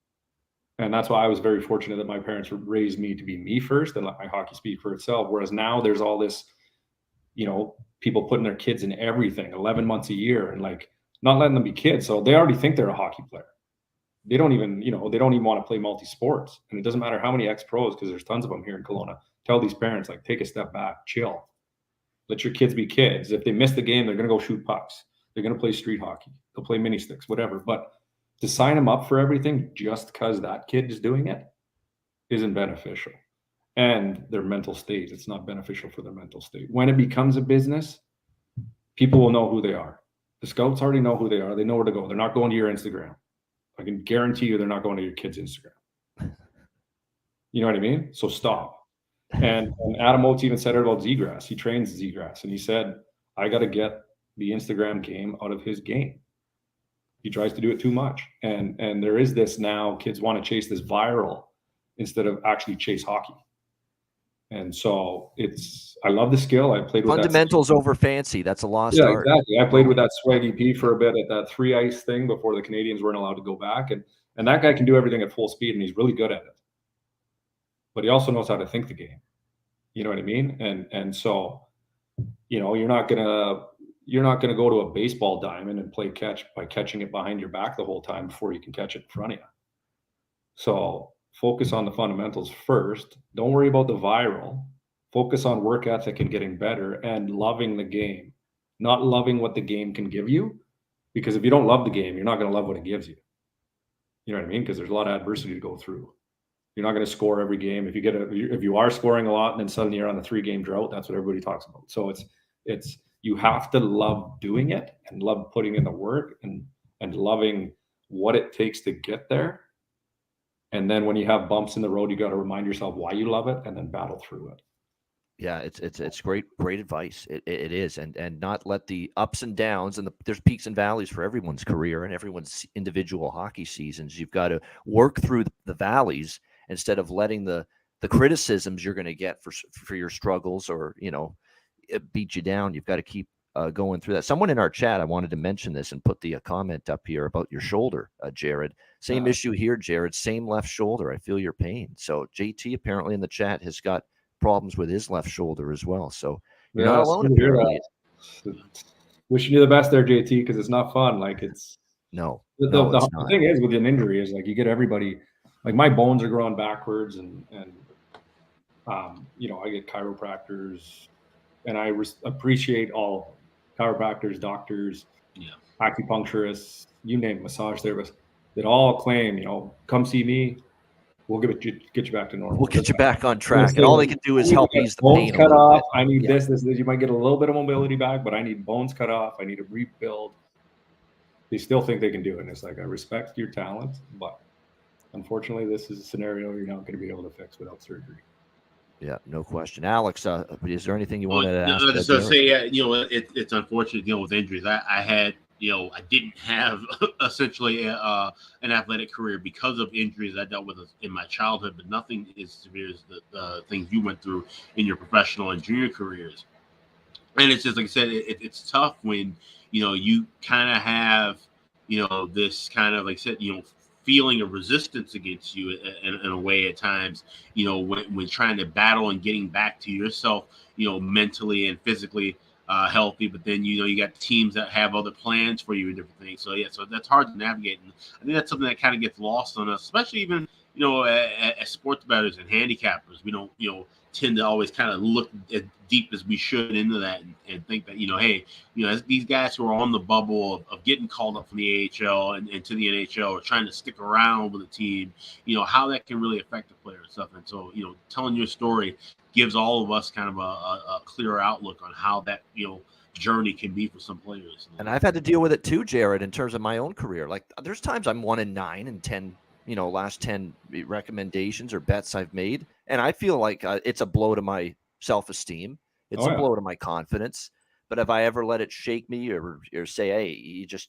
And that's why I was very fortunate that my parents raised me to be me first and let my hockey speak for itself. Whereas now there's all this, people putting their kids in everything 11 months a year and like not letting them be kids. So they already think they're a hockey player. They don't even, they don't even want to play multi-sports. And it doesn't matter how many ex-pros, because there's tons of them here in Kelowna. Tell these parents, like, take a step back, chill. Let your kids be kids. If they miss the game, they're going to go shoot pucks. They're going to play street hockey. They'll play mini sticks, whatever. But to sign them up for everything just because that kid is doing it isn't beneficial. And their mental state, it's not beneficial for their mental state. When it becomes a business, people will know who they are. The scouts already know who they are. They know where to go. They're not going to your Instagram. I can guarantee you they're not going to your kid's Instagram. You know what I mean? So stop. And Adam Oates even said it about Zegras. He trains Zegras, and he said, I got to get the Instagram game out of his game. He tries to do it too much. And there is this now, kids want to chase this viral instead of actually chase hockey. And so I love the skill. I played with fundamentals over fancy. That's a lost art. Exactly. I played with that Swaggy P for a bit at that 3 ice thing before the Canadians weren't allowed to go back. And And that guy can do everything at full speed, and he's really good at it. But he also knows how to think the game. You know what I mean? And so, you're not gonna go to a baseball diamond and play catch by catching it behind your back the whole time before you can catch it in front of you. So focus on the fundamentals first. Don't worry about the viral. Focus on work ethic and getting better and loving the game, not loving what the game can give you. Because if you don't love the game, you're not going to love what it gives you. You know what I mean? Because there's a lot of adversity to go through. You're not going to score every game. If you are scoring a lot and then suddenly you're on a 3-game drought, that's what everybody talks about. So it's you have to love doing it and love putting in the work and loving what it takes to get there. And then when you have bumps in the road, you got to remind yourself why you love it and then battle through it. Yeah, it's great advice. It is, and not let the ups and downs and there's peaks and valleys for everyone's career and everyone's individual hockey seasons. You've got to work through the valleys instead of letting the criticisms you're going to get for your struggles or it beat you down. You've got to keep going through that. Someone in our chat, I wanted to mention this and put the comment up here about your shoulder, Jared. Same issue here, Jared. Same left shoulder. I feel your pain. So JT apparently in the chat has got problems with his left shoulder as well. So you're not alone apparently. Wishing you the best there, JT, because it's not fun. Like it's the thing is with an injury is like you get everybody. Like my bones are growing backwards, and I get chiropractors, and I appreciate all chiropractors, doctors, acupuncturists, you name it, massage therapists, that all claim, come see me. We'll get you back to normal. We'll get you back on track. And all they can do is help ease the pain. Bones cut off. I need this. You might get a little bit of mobility back, but I need bones cut off. I need to rebuild. They still think they can do it. And it's like, I respect your talent, but unfortunately, this is a scenario you're not going to be able to fix without surgery. Yeah, no question. Alex, is there anything you wanted to ask? I was just going to say, it's unfortunate, with injuries. I had, I didn't have essentially an athletic career because of injuries I dealt with in my childhood, but nothing as severe as the things you went through in your professional and junior careers. And it's just, like I said, it's tough when, you kind of have, this kind of, like I said, feeling of resistance against you in a way at times, when trying to battle and getting back to yourself, mentally and physically healthy, but then you got teams that have other plans for you and different things. So so that's hard to navigate, and I think that's something that kind of gets lost on us, especially even as sports bettors and handicappers. We don't tend to always kind of look as deep as we should into that and think that hey, as these guys who are on the bubble of getting called up from the AHL and to the NHL or trying to stick around with a team, how that can really affect the player and stuff. And so telling your story gives all of us kind of a clearer outlook on how that journey can be for some players. And I've had to deal with it too, Jared, in terms of my own career. Like there's times I'm 1-9 and 10, last 10 recommendations or bets I've made, and I feel like it's a blow to my self-esteem. It's a blow to my confidence. But if I ever let it shake me or say, hey,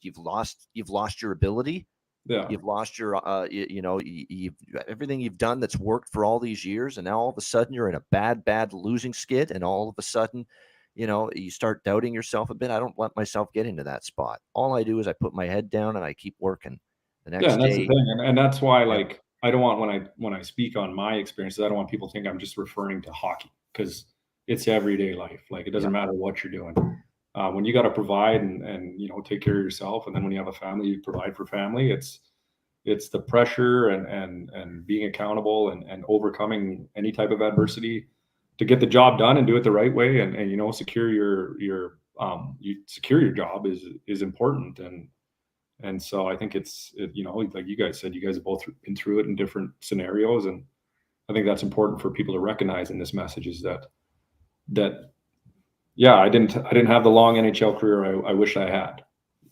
you've lost your ability. Yeah. You've lost your, you've everything you've done that's worked for all these years. And now all of a sudden you're in a bad losing skid. And all of a sudden, you start doubting yourself a bit. I don't let myself get into that spot. All I do is I put my head down and I keep working. The next day. That's the thing. And that's why, like, I don't want, when I speak on my experiences, I don't want people to think I'm just referring to hockey, because it's everyday life. Like, it doesn't matter what you're doing. When you got to provide and take care of yourself, and then when you have a family, you provide for family. It's the pressure and being accountable and overcoming any type of adversity to get the job done and do it the right way, and secure your job is important. And so I think it's like you guys said, you guys have both been through it in different scenarios, and I think that's important for people to recognize in this message is that I didn't have the long NHL career I wish I had,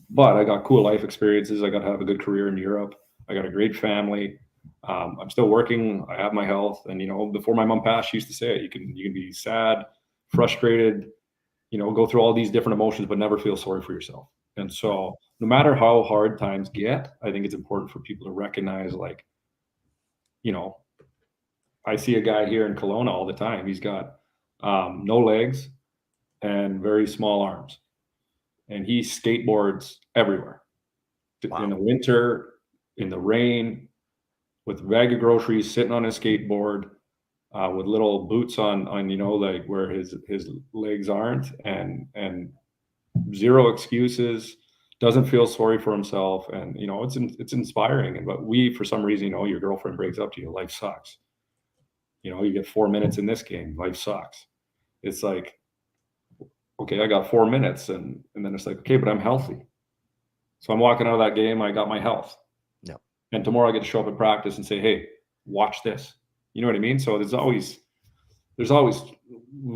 but I got cool life experiences. I got to have a good career in Europe. I got a great family. I'm still working. I have my health, and before my mom passed, she used to say it. You can be sad, frustrated, go through all these different emotions, but never feel sorry for yourself. And so no matter how hard times get, I think it's important for people to recognize, like, I see a guy here in Kelowna all the time. He's got no legs and very small arms, and he skateboards everywhere. Wow. In the winter, in the rain with a bag of groceries, sitting on his skateboard, with little boots on, like where his legs aren't, and zero excuses, doesn't feel sorry for himself. And, it's inspiring. And, but we, for some reason, your girlfriend breaks up to you, life sucks. You get 4 minutes in this game, life sucks. It's like, okay, I got 4 minutes. And then it's like, okay, but I'm healthy. So I'm walking out of that game, I got my health. No. And tomorrow I get to show up at practice and say, hey, watch this. You know what I mean? So there's always,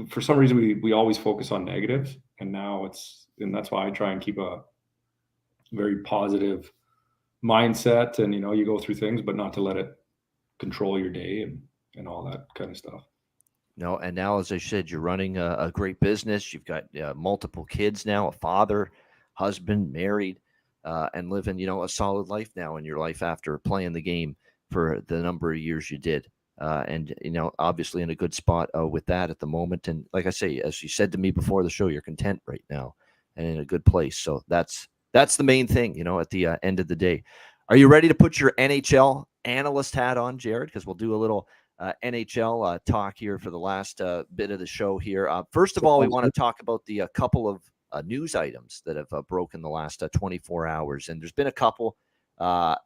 for some reason, we always focus on negatives. And that's why I try and keep a very positive mindset. And, you go through things, but not to let it control your day and all that kind of stuff. No, and now, as I said, you're running a great business. You've got multiple kids now, a father, husband, married, and living, a solid life now in your life after playing the game for the number of years you did. And, obviously in a good spot with that at the moment. And like I say, as you said to me before the show, you're content right now and in a good place. So that's the main thing, at the end of the day. Are you ready to put your NHL analyst hat on, Jared? Because we'll do a little NHL talk here for the last bit of the show here. First of all, we want to talk about the couple of news items that have broken the last 24 hours. And there's been a couple.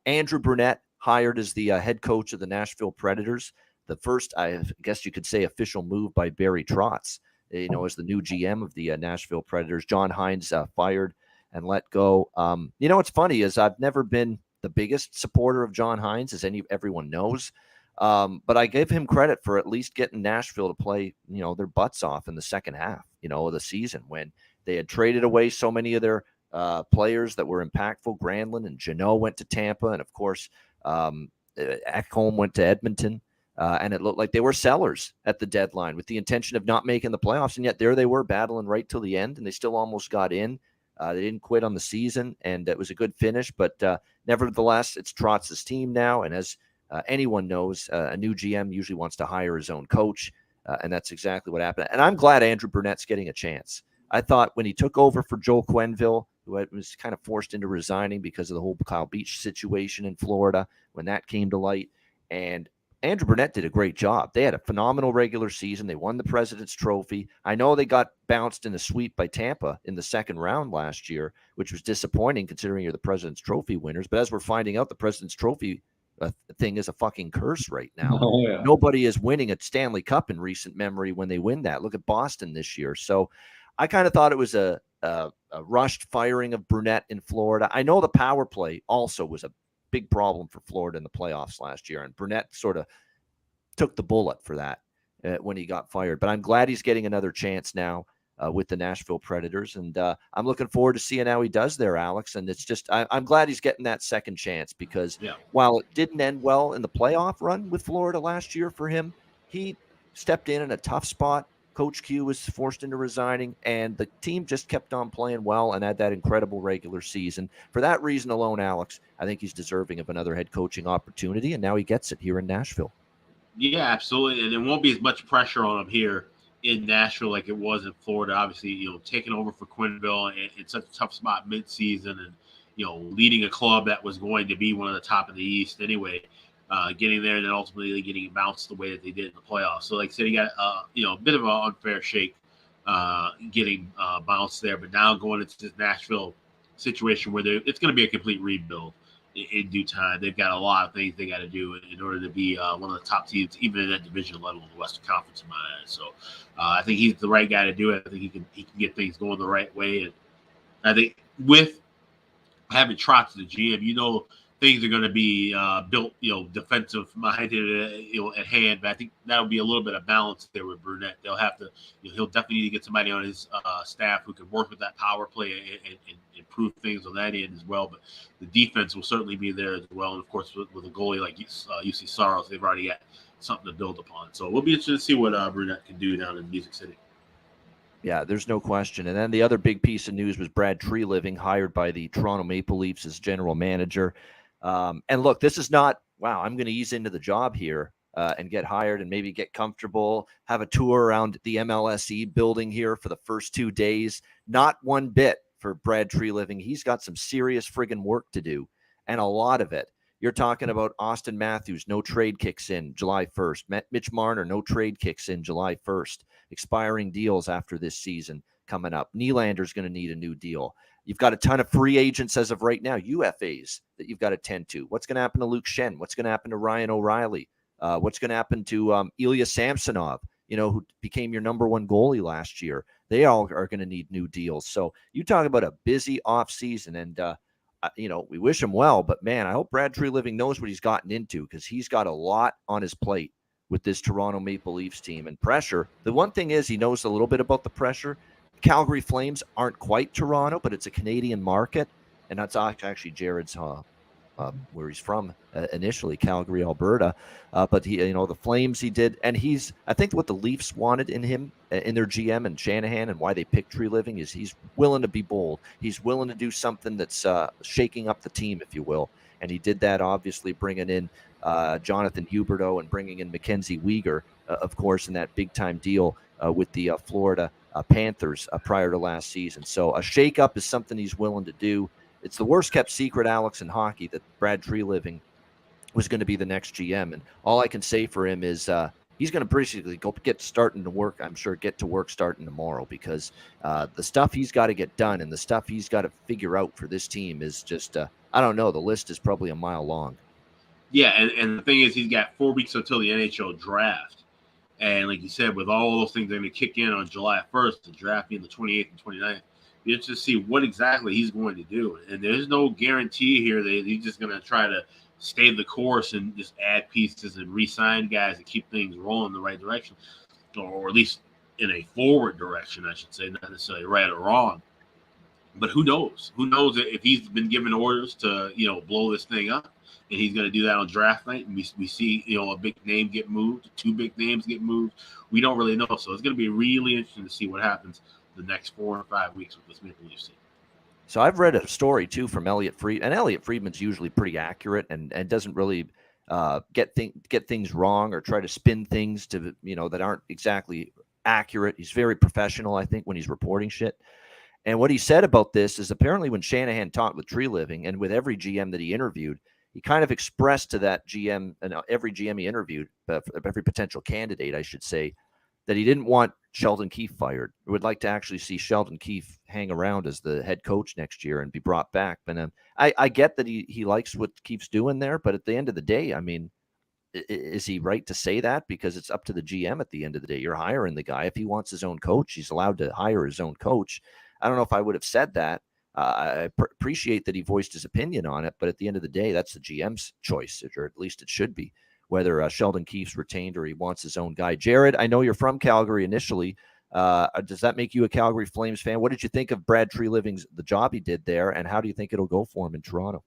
Andrew Brunette hired as the head coach of the Nashville Predators. The first, I guess you could say, official move by Barry Trotz, as the new GM of the Nashville Predators. John Hines fired and let go. What's funny is I've never been the biggest supporter of John Hines, as everyone knows. But I give him credit for at least getting Nashville to play, their butts off in the second half, of the season when they had traded away so many of their players that were impactful. Granlund and Jeannot went to Tampa, and of course, Ekholm went to Edmonton. And it looked like they were sellers at the deadline with the intention of not making the playoffs. And yet there they were battling right till the end, and they still almost got in. They didn't quit on the season, and it was a good finish. But nevertheless, it's Trotz's team now. And as anyone knows, a new GM usually wants to hire his own coach. And that's exactly what happened. And I'm glad Andrew Burnett's getting a chance. I thought when he took over for Joel Quenneville, who was kind of forced into resigning because of the whole Kyle Beach situation in Florida, when that came to light, and Andrew Brunette did a great job. They had a phenomenal regular season. They won the President's Trophy. I know they got bounced in a sweep by Tampa in the second round last year, which was disappointing considering you're the President's Trophy winners. But as we're finding out, the President's Trophy thing is a fucking curse right now. Oh, yeah. Nobody is winning a Stanley Cup in recent memory when they win that. Look at Boston this year. So I kind of thought it was a rushed firing of Brunette in Florida. I know the power play also was a big problem for Florida in the playoffs last year, and Brunette sort of took the bullet for that when he got fired. But I'm glad he's getting another chance now with the Nashville Predators, and I'm looking forward to seeing how he does there, Alex. And it's just I'm glad he's getting that second chance because while it didn't end well in the playoff run with Florida last year for him, he stepped in a tough spot. Coach Q was forced into resigning, and the team just kept on playing well and had that incredible regular season. For that reason alone, Alex, I think he's deserving of another head coaching opportunity, and now he gets it here in Nashville. Yeah, absolutely. And there won't be as much pressure on him here in Nashville like it was in Florida. Obviously, taking over for Quenneville in such a tough spot midseason and, leading a club that was going to be one of the top of the East anyway. Getting there and then ultimately getting bounced the way that they did in the playoffs. So, like I said, he got a bit of an unfair shake getting bounced there. But now going into this Nashville situation where it's going to be a complete rebuild in due time. They've got a lot of things they got to do in order to be one of the top teams, even in that division level in the Western Conference in my eyes. So, I think he's the right guy to do it. I think he can get things going the right way. And I think with having Trotz as the GM, things are going to be built, defensive minded, at hand. But I think that'll be a little bit of balance there with Brunette. They'll have to, he'll definitely need to get somebody on his staff who can work with that power play and improve things on that end as well. But the defense will certainly be there as well. And of course, with a goalie like UC Saros, they've already got something to build upon. So we'll be interested to see what Brunette can do down in Music City. Yeah, there's no question. And then the other big piece of news was Brad Treliving, hired by the Toronto Maple Leafs as general manager. And look, this is not, wow, I'm going to ease into the job here and get hired and maybe get comfortable, have a tour around the MLSE building here for the first 2 days. Not one bit for Brad Treliving. He's got some serious friggin' work to do, and a lot of it You're talking about Austin Matthews, no trade kicks in July 1st. Mitch Marner, no trade kicks in July 1st. Expiring deals after this season coming up. Nylander's going to need a new deal. You've got a ton of free agents as of right now, UFAs, that you've got to tend to. What's going to happen to Luke Shen? What's going to happen to Ryan O'Reilly? What's going to happen to Ilya Samsonov, who became your number one goalie last year? They all are going to need new deals. So you talk about a busy offseason, and we wish him well, but man, I hope Brad Treliving knows what he's gotten into, because he's got a lot on his plate with this Toronto Maple Leafs team and pressure. The one thing is, he knows a little bit about the pressure. Calgary Flames aren't quite Toronto, but it's a Canadian market, and that's actually Jared's where he's from initially, Calgary, Alberta. But he, the Flames he did, and I think what the Leafs wanted in him, in their GM and Shanahan, and why they picked Treliving, is he's willing to be bold. He's willing to do something that's shaking up the team, if you will. And he did that, obviously, bringing in Jonathan Huberdeau and bringing in Mackenzie Weegar, of course, in that big-time deal with the Florida Panthers prior to last season. So a shakeup is something he's willing to do. It's the worst-kept secret, Alex, in hockey, that Brad Treliving was going to be the next GM. And all I can say for him is he's going to basically get to work starting tomorrow, because the stuff he's got to get done and the stuff he's got to figure out for this team is just, I don't know, the list is probably a mile long. Yeah, and the thing is, he's got 4 weeks until the NHL draft. And like you said, with all those things, they're going to kick in on July 1st, the draft being the 28th and 29th. You have to see what exactly he's going to do. And there's no guarantee here that he's just going to try to stay the course and just add pieces and re-sign guys and keep things rolling in the right direction, or at least in a forward direction, I should say, not necessarily right or wrong. But who knows? Who knows if he's been given orders to, blow this thing up, and he's going to do that on draft night, and we see, a big name get moved, 2 big names get moved. We don't really know. So it's going to be really interesting to see what happens the next 4 or 5 weeks with this Maple Leafs team. So I've read a story too from Elliot Friedman, and Elliot Friedman's usually pretty accurate and doesn't really get things wrong or try to spin things to that aren't exactly accurate. He's very professional, I think, when he's reporting shit. And what he said about this is, apparently when Shanahan talked with Treliving and with every GM that he interviewed, he kind of expressed to that GM and every GM he interviewed, every potential candidate, I should say, that he didn't want Sheldon Keefe fired. He would like to actually see Sheldon Keefe hang around as the head coach next year and be brought back. But I get that he likes what Keefe's doing there, but at the end of the day, I mean, is he right to say that? Because it's up to the GM at the end of the day. You're hiring the guy. If he wants his own coach, he's allowed to hire his own coach. I don't know if I would have said that. I appreciate that he voiced his opinion on it, but at the end of the day, that's the GM's choice, or at least it should be, whether Sheldon Keefe's retained or he wants his own guy. Jared, I know you're from Calgary initially. Does that make you a Calgary Flames fan? What did you think of Brad Treliving's the job he did there, and how do you think it'll go for him in Toronto?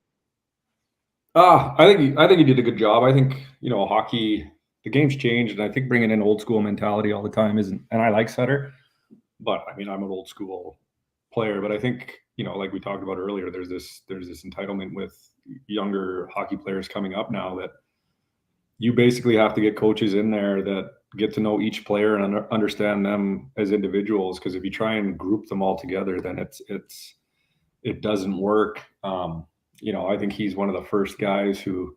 I think he did a good job. I think hockey, the game's changed, and I think bringing in old school mentality all the time isn't. And I like Sutter, but I mean, I'm an old school player. But I think like we talked about earlier, there's this entitlement with younger hockey players coming up now that you basically have to get coaches in there that get to know each player and understand them as individuals. Because if you try and group them all together, then it doesn't work. I think he's one of the first guys who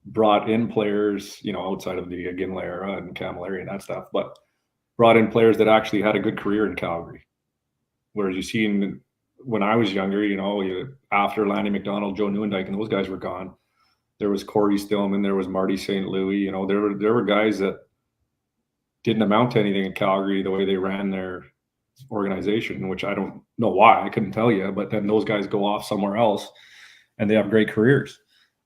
brought in players, outside of the Ginla era and Camilleri and that stuff, but brought in players that actually had a good career in Calgary. Whereas you seen when I was younger, after Lanny McDonald, Joe Nieuwendyk, and those guys were gone, there was Corey Stillman, there was Marty St. Louis. There were guys that didn't amount to anything in Calgary the way they ran their organization, which I don't know why. I couldn't tell you, but then those guys go off somewhere else and they have great careers.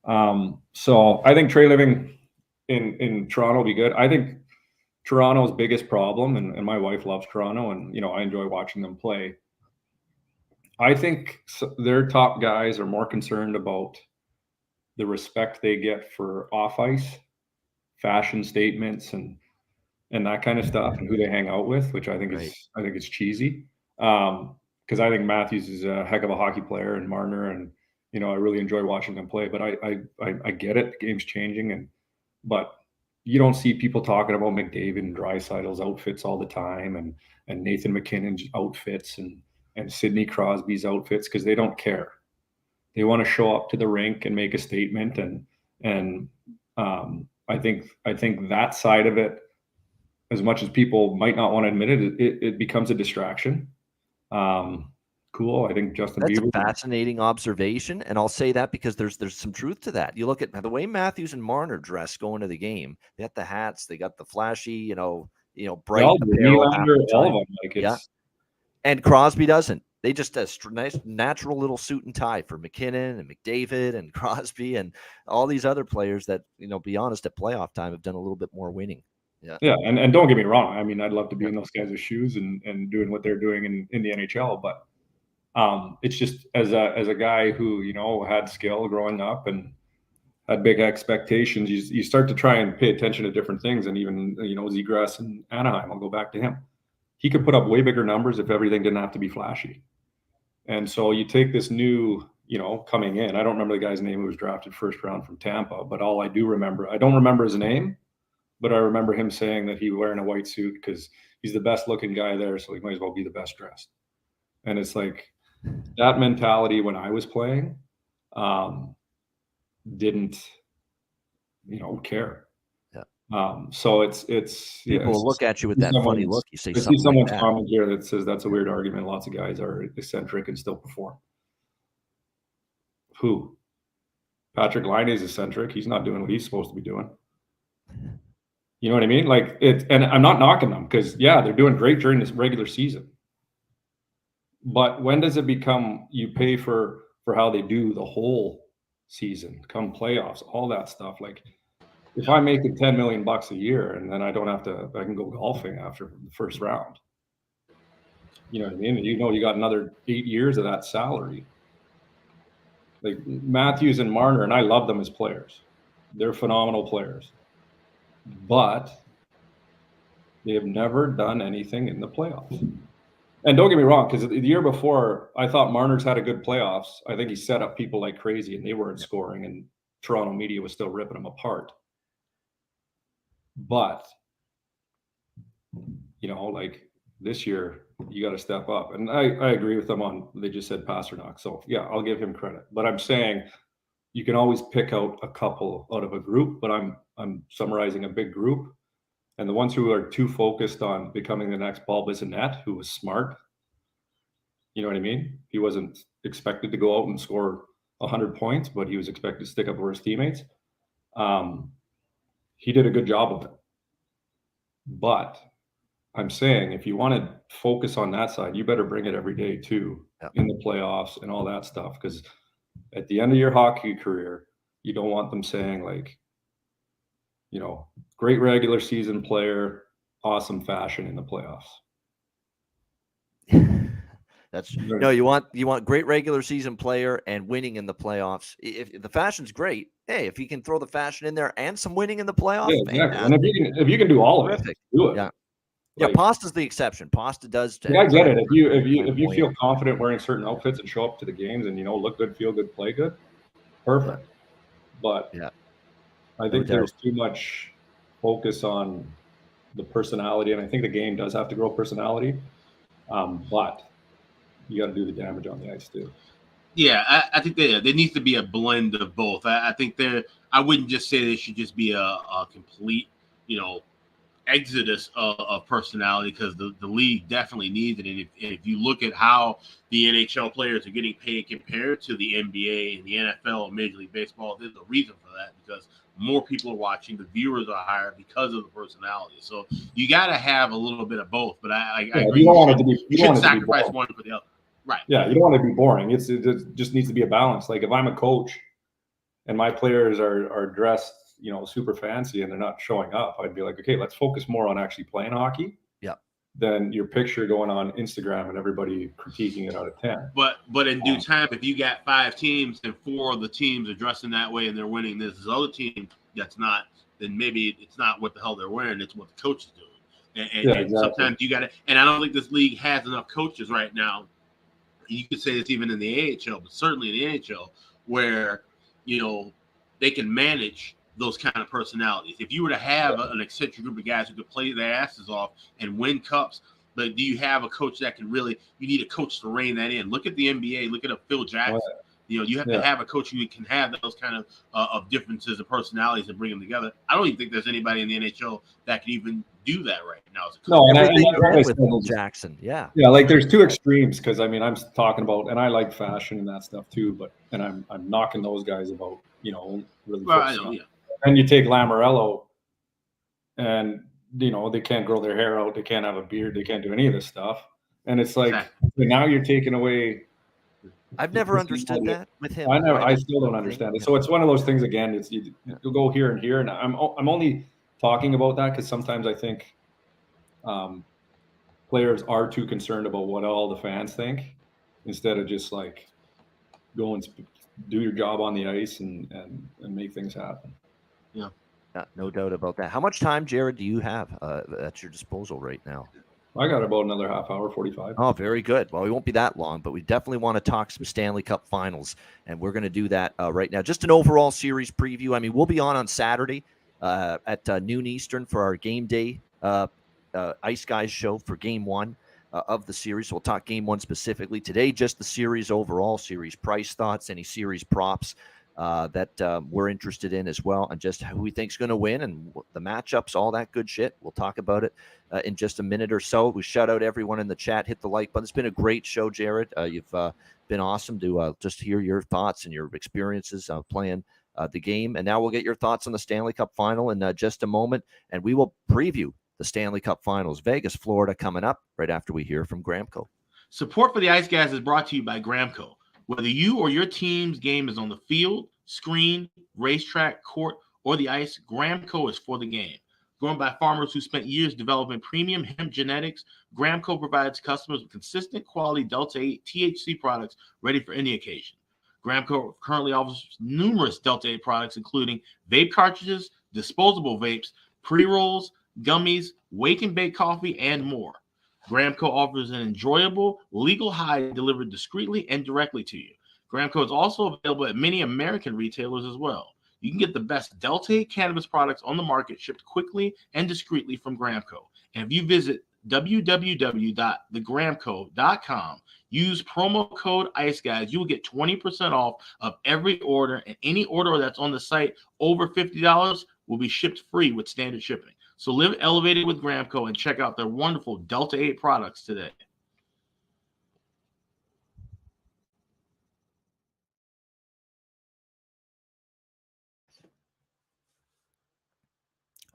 So I think Treliving in Toronto will be good. I think Toronto's biggest problem, and my wife loves Toronto, and I enjoy watching them play. I think their top guys are more concerned about the respect they get for off ice, fashion statements, and that kind of stuff, and who they hang out with, which I think is cheesy. Because I think Matthews is a heck of a hockey player, and Marner, and I really enjoy watching them play. But I get it, the game's changing, but you don't see people talking about McDavid and Draisaitl's outfits all the time, and Nathan McKinnon's outfits and Sidney Crosby's outfits, because they don't care. They want to show up to the rink and make a statement, and I think that side of it, as much as people might not want to admit it, it becomes a distraction. Cool. I think Justin That's Bieber. a fascinating observation, and I'll say that because there's some truth to that. You look at the way Matthews and Marner dress going to the game. They got the hats, they got the flashy, bright apparel. All of them, like yeah. And Crosby doesn't. They just a nice, natural little suit and tie for McKinnon and McDavid and Crosby and all these other players that, be honest, at playoff time have done a little bit more winning. Yeah. Yeah. And don't get me wrong. I mean, I'd love to be in those guys' shoes and doing what they're doing in the NHL. But it's just as a guy who, had skill growing up and had big expectations, you start to try and pay attention to different things. And even, Zegras and Anaheim, I'll go back to him. He could put up way bigger numbers if everything didn't have to be flashy. And so you take this new, coming in. I don't remember the guy's name who was drafted first round from Tampa, but all I do remember, I don't remember his name, but I remember him saying that he was wearing a white suit because he's the best looking guy there, so he might as well be the best dressed. And it's like that mentality when I was playing didn't, care. So it's people will look at you with that funny look. You say something someone's like that. comment here that says that's a weird argument. Lots of guys are eccentric and still perform. Who? Patrick Laine is eccentric. He's not doing what he's supposed to be doing. You know what I mean? Like and I'm not knocking them because they're doing great during this regular season. But when does it become you pay for how they do the whole season, come playoffs, all that stuff? Like, if I make it $10 million a year and then I can go golfing after the first round. You know what I mean? You got another 8 years of that salary. Like Matthews and Marner, and I love them as players. They're phenomenal players. But they have never done anything in the playoffs. And don't get me wrong, because the year before, I thought Marner's had a good playoffs. I think he set up people like crazy and they weren't scoring and Toronto media was still ripping them apart. But, like this year, you got to step up. And I agree with them they just said Pasternak. So, I'll give him credit. But I'm saying you can always pick out a couple out of a group, but I'm summarizing a big group. And the ones who are too focused on becoming the next Paul Bissonnette, who was smart, you know what I mean? He wasn't expected to go out and score 100 points, but he was expected to stick up for his teammates. He did a good job of it. But I'm saying if you want to focus on that side, you better bring it every day too, in the playoffs and all that stuff. Because at the end of your hockey career, you don't want them saying like, great regular season player, awesome fashion in the playoffs. You want great regular season player and winning in the playoffs. If the fashion's great, hey, if you can throw the fashion in there and some winning in the playoffs, exactly. And if you can do all of it, do it. Yeah, Pasta's the exception. Pasta does. I get it. If you feel confident wearing certain outfits and show up to the games and look good, feel good, play good, perfect. But I think there's too much focus on the personality, and I think the game does have to grow personality. But you got to do the damage on the ice too. Yeah, I think there needs to be a blend of both. I think I wouldn't just say there should just be a complete, exodus of personality, because the league definitely needs it. And if you look at how the NHL players are getting paid compared to the NBA and the NFL and Major League Baseball, there's a reason for that, because more people are watching, the viewers are higher because of the personality. So you got to have a little bit of both. But I agree. You should sacrifice one for the other. Right. Yeah, you don't want to be boring. It just needs to be a balance. Like if I'm a coach and my players are dressed, super fancy and they're not showing up, I'd be like, okay, let's focus more on actually playing hockey. Yeah. Than your picture going on Instagram and everybody critiquing it out of 10. But in due time, if you got 5 teams and 4 of the teams are dressing that way and they're winning, this other team that's not, then maybe it's not what the hell they're wearing, it's what the coach is doing. And exactly. Sometimes you got to, and I don't think this league has enough coaches right now. You could say it's even in the AHL, but certainly in the NHL, where, they can manage those kind of personalities. If you were to have an eccentric group of guys who could play their asses off and win cups, but do you have a coach that can really, you need a coach to rein that in. Look at the NBA, look at a Phil Jackson. You have to have a coach who can have those kind of differences of personalities and bring them together. I don't even think there's anybody in the NHL that can even do that right now as a coach. No, and everything with Jackson, yeah, like there's two extremes, because I mean I'm talking about, and I like fashion and that stuff too, but I'm knocking those guys about really. Well, I know, yeah. And you take Lamoriello, and they can't grow their hair out, they can't have a beard, they can't do any of this stuff, and it's like now you're taking away. I've never understood that with him. I still don't understand it. So it's one of those things again. It's you'll go here and here, and I'm only talking about that because sometimes I think players are too concerned about what all the fans think instead of just like go and do your job on the ice and make things happen. Yeah, no doubt about that. How much time, Jared, do you have at your disposal right now? I got about another half hour, 45. Oh, very good. Well, we won't be that long, but we definitely want to talk some Stanley Cup Finals, and we're going to do that right now. Just an overall series preview. I mean, we'll be on Saturday at noon Eastern for our game day Ice Guys show for Game 1 of the series. So we'll talk Game 1 specifically. Today, just the series overall, series price thoughts, any series props that we're interested in as well, and just who we think is going to win and the matchups, all that good shit. We'll talk about it in just a minute or so. We shout out everyone in the chat. Hit the like button. It's been a great show, Jared. You've been awesome to just hear your thoughts and your experiences playing the game. And now we'll get your thoughts on the Stanley Cup Final in just a moment, and we will preview the Stanley Cup Finals. Vegas, Florida coming up right after we hear from Gramco. Support for the Ice Guys is brought to you by Gramco. Whether you or your team's game is on the field, screen, racetrack, court, or the ice, Gramco is for the game. Grown by farmers who spent years developing premium hemp genetics, Gramco provides customers with consistent quality Delta-8 THC products ready for any occasion. Gramco currently offers numerous Delta-8 products, including vape cartridges, disposable vapes, pre-rolls, gummies, wake and bake coffee, and more. Gramco offers an enjoyable, legal high delivered discreetly and directly to you. Gramco is also available at many American retailers as well. You can get the best Delta-8 cannabis products on the market shipped quickly and discreetly from Gramco. And if you visit www.thegramco.com, use promo code ICEGUYS, you will get 20% off of every order, and any order that's on the site over $50 will be shipped free with standard shipping. So live elevated with Gramco and check out their wonderful Delta-8 products today.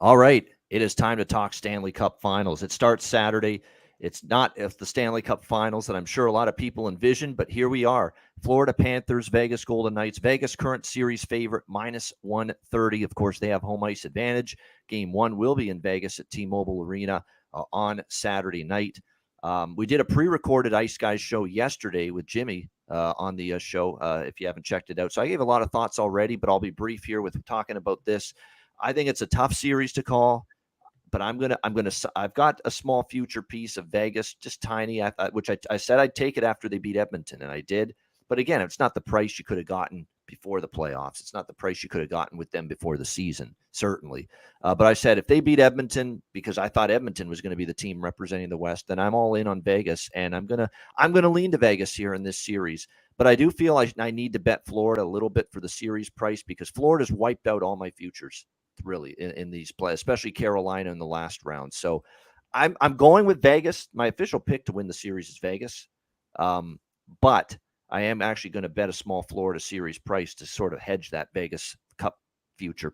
All right, it is time to talk Stanley Cup Finals. It starts Saturday. It's not the Stanley Cup Finals that I'm sure a lot of people envisioned, but here we are. Florida Panthers, Vegas Golden Knights. Vegas current series favorite, -130. Of course, they have home ice advantage. Game 1 will be in Vegas at T-Mobile Arena on Saturday night. We did a pre-recorded Ice Guys show yesterday with Jimmy on the show, if you haven't checked it out. So I gave a lot of thoughts already, but I'll be brief here with talking about this. I think it's a tough series to call, but I've got a small future piece of Vegas, just tiny, which I said I'd take it after they beat Edmonton, and I did. But again, it's not the price you could have gotten before the playoffs. It's not the price you could have gotten with them before the season, certainly. But I said if they beat Edmonton, because I thought Edmonton was going to be the team representing the West, then I'm all in on Vegas, and I'm gonna lean to Vegas here in this series. But I do feel I need to bet Florida a little bit for the series price, because Florida's wiped out all my futures really in these plays, especially Carolina in the last round. So I'm going with Vegas. My official pick to win the series is Vegas. But I am actually going to bet a small Florida series price to sort of hedge that Vegas Cup future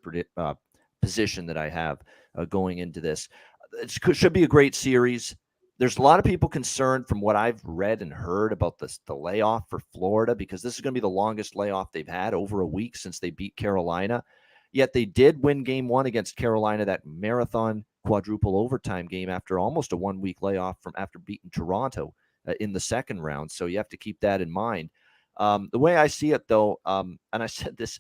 position that I have going into this. It should be a great series. There's a lot of people concerned from what I've read and heard about the layoff for Florida, because this is going to be the longest layoff they've had, over a week since they beat Carolina. Yet they did win Game 1 against Carolina, that marathon quadruple overtime game, after almost a 1-week layoff from after beating Toronto in the second round. So you have to keep that in mind. The way I see it, though, and I've said this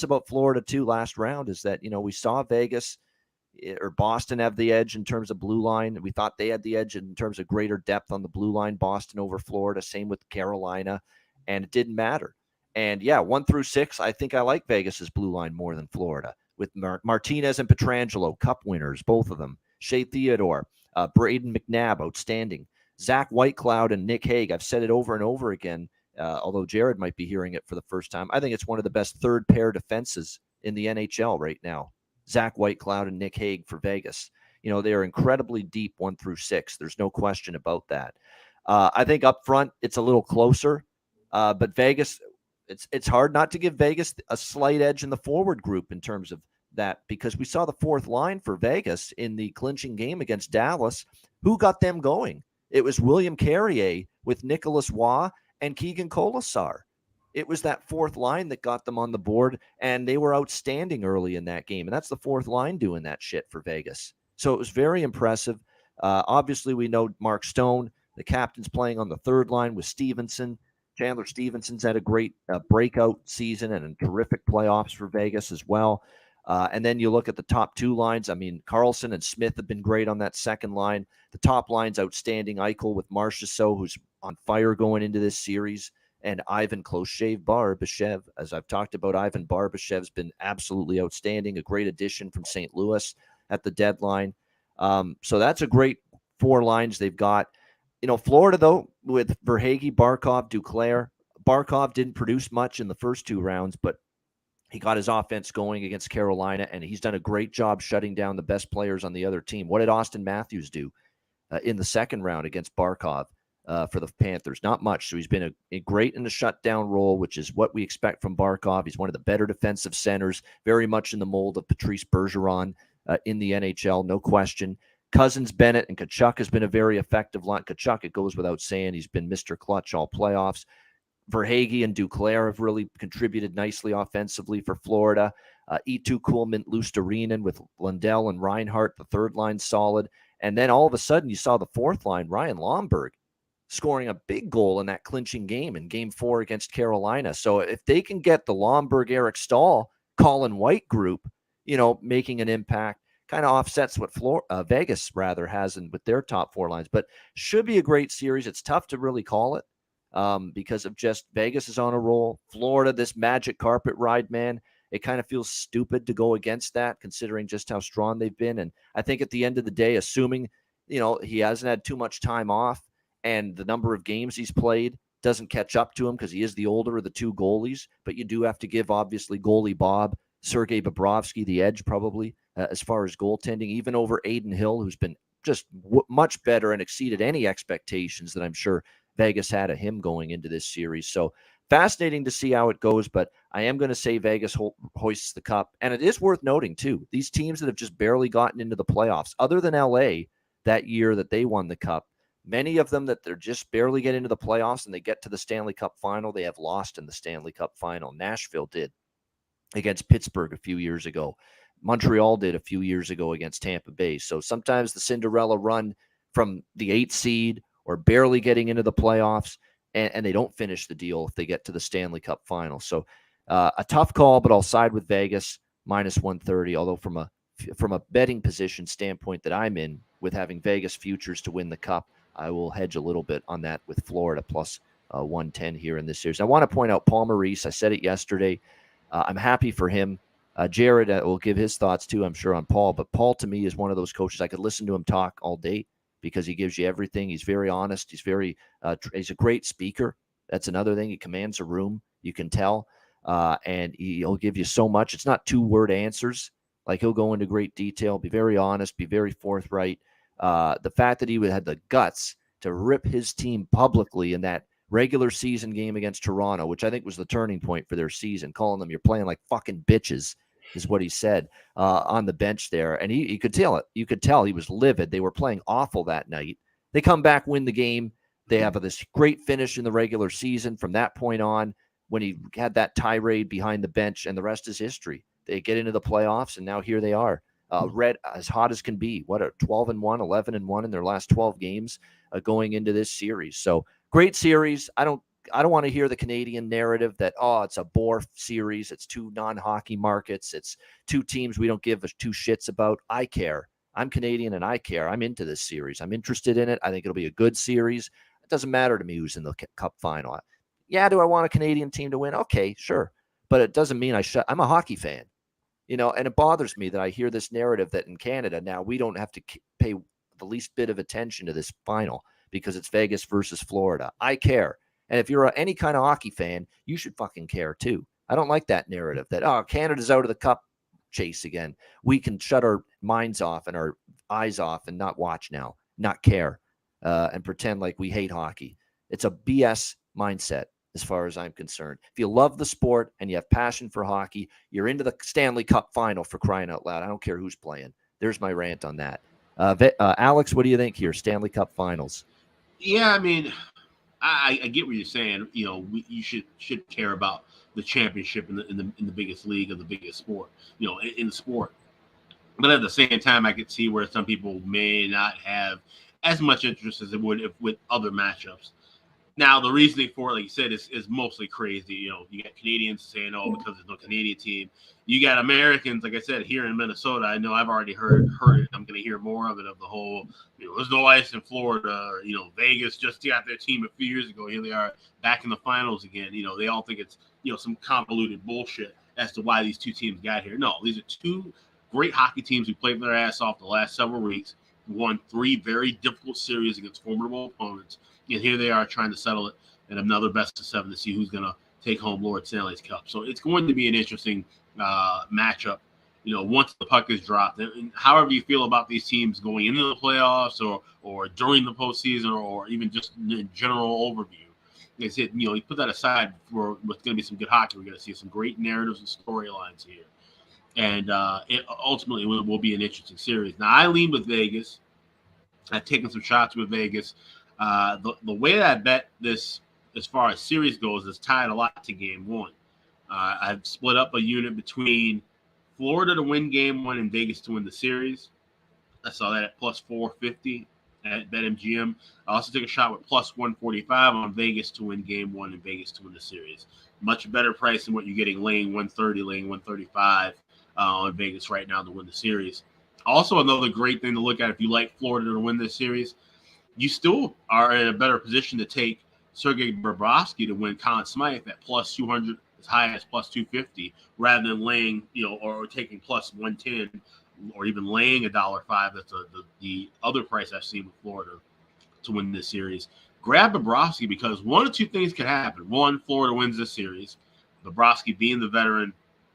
about Florida too last round, is that, we saw Vegas or Boston have the edge in terms of blue line. We thought they had the edge in terms of greater depth on the blue line, Boston over Florida, same with Carolina, and it didn't matter. And yeah, 1 through 6, I think I like Vegas's blue line more than Florida, with Martinez and Pietrangelo, Cup winners, both of them. Shea Theodore, Braden McNabb, outstanding. Zach Whitecloud and Nick Hague, I've said it over and over again, although Jared might be hearing it for the first time. I think it's one of the best third pair defenses in the NHL right now. Zach Whitecloud and Nick Hague for Vegas. They are incredibly deep 1 through 6. There's no question about that. I think up front it's a little closer, but Vegas, it's hard not to give Vegas a slight edge in the forward group in terms of that, because we saw the fourth line for Vegas in the clinching game against Dallas. Who got them going? It was William Carrier with Nicholas Waugh and Keegan Colasar. It was that fourth line that got them on the board, and they were outstanding early in that game. And that's the fourth line doing that shit for Vegas. So it was very impressive. Obviously, we know Mark Stone, the captain's playing on the third line with Stevenson. Chandler Stevenson's had a great breakout season and a terrific playoffs for Vegas as well. And then you look at the top two lines. I mean, Carlson and Smith have been great on that second line. The top line's outstanding. Eichel with Marchessault, who's on fire going into this series, and Ivan Barbashev. As I've talked about, Ivan Barbashev's been absolutely outstanding, a great addition from St. Louis at the deadline. So that's a great four lines they've got. Florida, though, with Verhaeghe, Barkov, Duclair. Barkov didn't produce much in the first two rounds, but he got his offense going against Carolina, and he's done a great job shutting down the best players on the other team. What did Austin Matthews do in the second round against Barkov for the Panthers? Not much. So he's been a great in the shutdown role, which is what we expect from Barkov. He's one of the better defensive centers, very much in the mold of Patrice Bergeron in the NHL, no question. Cousins, Bennett, and Tkachuk has been a very effective line. Tkachuk, it goes without saying, he's been Mr. Clutch all playoffs. Verhaeghe and Duclair have really contributed nicely offensively for Florida. E2 Kuhlman, Luostarinen with Lundell and Reinhart, the third line solid. And then all of a sudden you saw the fourth line, Ryan Lomberg, scoring a big goal in that clinching game in Game 4 against Carolina. So if they can get the Lomberg, Eric Stahl, Colin White group, making an impact, kind of offsets what Vegas rather has with their top four lines. But should be a great series. It's tough to really call it because of just Vegas is on a roll. Florida, this magic carpet ride, man, it kind of feels stupid to go against that considering just how strong they've been. And I think at the end of the day, assuming, he hasn't had too much time off and the number of games he's played doesn't catch up to him because he is the older of the two goalies, but you do have to give, obviously, goalie Bob, Sergei Bobrovsky, the edge probably as far as goaltending, even over Aiden Hill, who's been just much better and exceeded any expectations that I'm sure Vegas had of him going into this series. So fascinating to see how it goes, but I am going to say Vegas hoists the cup. And it is worth noting, too, these teams that have just barely gotten into the playoffs, other than LA that year that they won the cup, many of them that they're just barely getting into the playoffs and they get to the Stanley Cup final, they have lost in the Stanley Cup final. Nashville did against Pittsburgh a few years ago. Montreal did a few years ago against Tampa Bay. So sometimes the Cinderella run from the 8th seed or barely getting into the playoffs, and they don't finish the deal if they get to the Stanley Cup final. So a tough call, but I'll side with Vegas minus 130. Although from a betting position standpoint that I'm in, with having Vegas futures to win the cup, I will hedge a little bit on that with Florida plus 110 here in this series. I want to point out Paul Maurice. I said it yesterday. I'm happy for him. Jared will give his thoughts too, I'm sure, on Paul. But Paul, to me, is one of those coaches I could listen to him talk all day because he gives you everything. He's very honest. He's a great speaker. That's another thing. He commands a room. You can tell. And he'll give you so much. It's not 2-word answers. Like, he'll go into great detail, be very honest, be very forthright. The fact that he had the guts to rip his team publicly in that regular season game against Toronto, which I think was the turning point for their season, calling them, "You're playing like fucking bitches," is what he said on the bench there. And he could tell it. You could tell he was livid. They were playing awful that night. They come back, win the game. They have this great finish in the regular season from that point on when he had that tirade behind the bench, and the rest is history. They get into the playoffs, and now here they are. Red as hot as can be. What, a 12-1, 11-1 in their last 12 games going into this series. So great series. I don't want to hear the Canadian narrative that, it's a bore series. It's two non-hockey markets. It's two teams we don't give two shits about. I care. I'm Canadian and I care. I'm into this series. I'm interested in it. I think it'll be a good series. It doesn't matter to me who's in the cup final. Yeah, do I want a Canadian team to win? Okay, sure. But it doesn't mean I'm a hockey fan. And it bothers me that I hear this narrative that in Canada now we don't have to pay the least bit of attention to this final because it's Vegas versus Florida. I care. And if you're any kind of hockey fan, you should fucking care too. I don't like that narrative that, oh, Canada's out of the cup chase again. We can shut our minds off and our eyes off and not watch now, not care, and pretend like we hate hockey. It's a BS mindset as far as I'm concerned. If you love the sport and you have passion for hockey, you're into the Stanley Cup Final, for crying out loud. I don't care who's playing. There's my rant on that. Alex, what do you think here? Stanley Cup Finals. Yeah, I mean, I get what you're saying. You know, you should care about the championship in the biggest league of the biggest sport. You know, in the sport. But at the same time, I could see where some people may not have as much interest as they would with other matchups. Now, the reasoning for it, like you said, is mostly crazy. You know, you got Canadians saying, oh, because there's no Canadian team. You got Americans, like I said, here in Minnesota. I know I've already heard it. I'm going to hear more of it, of the whole, you know, there's no ice in Florida. Or, you know, Vegas just got their team a few years ago. Here they are back in the finals again. You know, they all think it's, you know, some convoluted bullshit as to why these two teams got here. No, these are two great hockey teams who played their ass off the last several weeks, won 3 very difficult series against formidable opponents. And here they are trying to settle it in another best of 7 to see who's going to take home Lord Stanley's Cup. So it's going to be an interesting matchup, you know, once the puck is dropped. And however you feel about these teams going into the playoffs or during the postseason or even just in general overview, is it, you know, you put that aside for what's going to be some good hockey. We're going to see some great narratives and storylines here. And it ultimately will be an interesting series. Now, I lean with Vegas. I've taken some shots with Vegas. The way that I bet this, as far as series goes, is tied a lot to game 1. I've split up a unit between Florida to win game 1 and Vegas to win the series. I saw that at plus 450 at BetMGM. I also took a shot with plus 145 on Vegas to win game 1 and Vegas to win the series. Much better price than what you're getting laying 130, laying 135 on Vegas right now to win the series. Also, another great thing to look at if you like Florida to win this series, you still are in a better position to take Sergei Bobrovsky to win Conn Smythe at plus 200, as high as plus 250, rather than laying, you know, or taking plus 110, or even laying $1.05. That's the other price I've seen with Florida to win this series. Grab Bobrovsky because one or two things could happen. One, Florida wins this series. Bobrovsky being the veteran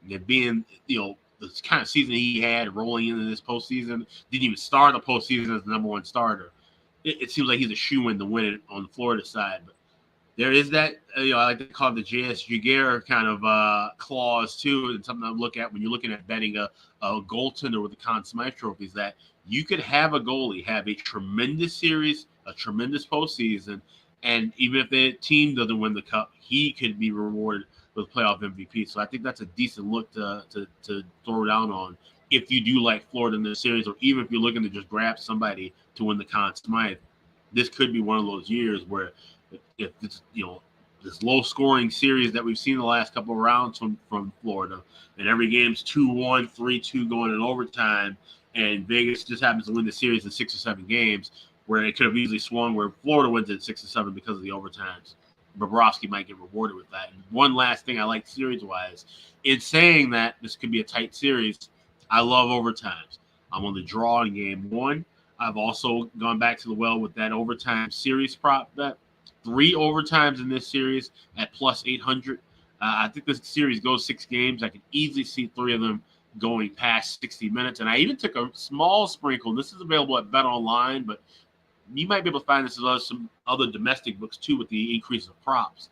and being, you know, the kind of season he had rolling into this postseason, didn't even start the postseason as the number 1 starter. It seems like he's a shoo-in to win it on the Florida side. But there is that, you know, I like to call it the J.S. Giguere kind of clause, too, and something I look at when you're looking at betting a goaltender with the Conn Smythe Trophy, is that you could have a goalie have a tremendous series, a tremendous postseason, and even if the team doesn't win the cup, he could be rewarded with playoff MVP. So I think that's a decent look to throw down on if you do like Florida in this series, or even if you're looking to just grab somebody to win the Conn Smythe. This could be one of those years where if it's, you know, this low scoring series that we've seen the last couple of rounds from Florida, and every game's 2-1, 3-2 going in overtime, and Vegas just happens to win the series in 6 or 7 games, where it could have easily swung where Florida wins at 6 or 7 because of the overtimes. Bobrovsky might get rewarded with that. And one last thing I like series-wise, in saying that this could be a tight series, I love overtimes. I'm on the draw in game 1. I've also gone back to the well with that overtime series prop bet. 3 overtimes in this series at plus 800. I think this series goes 6 games. I can easily see 3 of them going past 60 minutes. And I even took a small sprinkle. This is available at Bet Online, but you might be able to find this as some other domestic books too with the increase of props.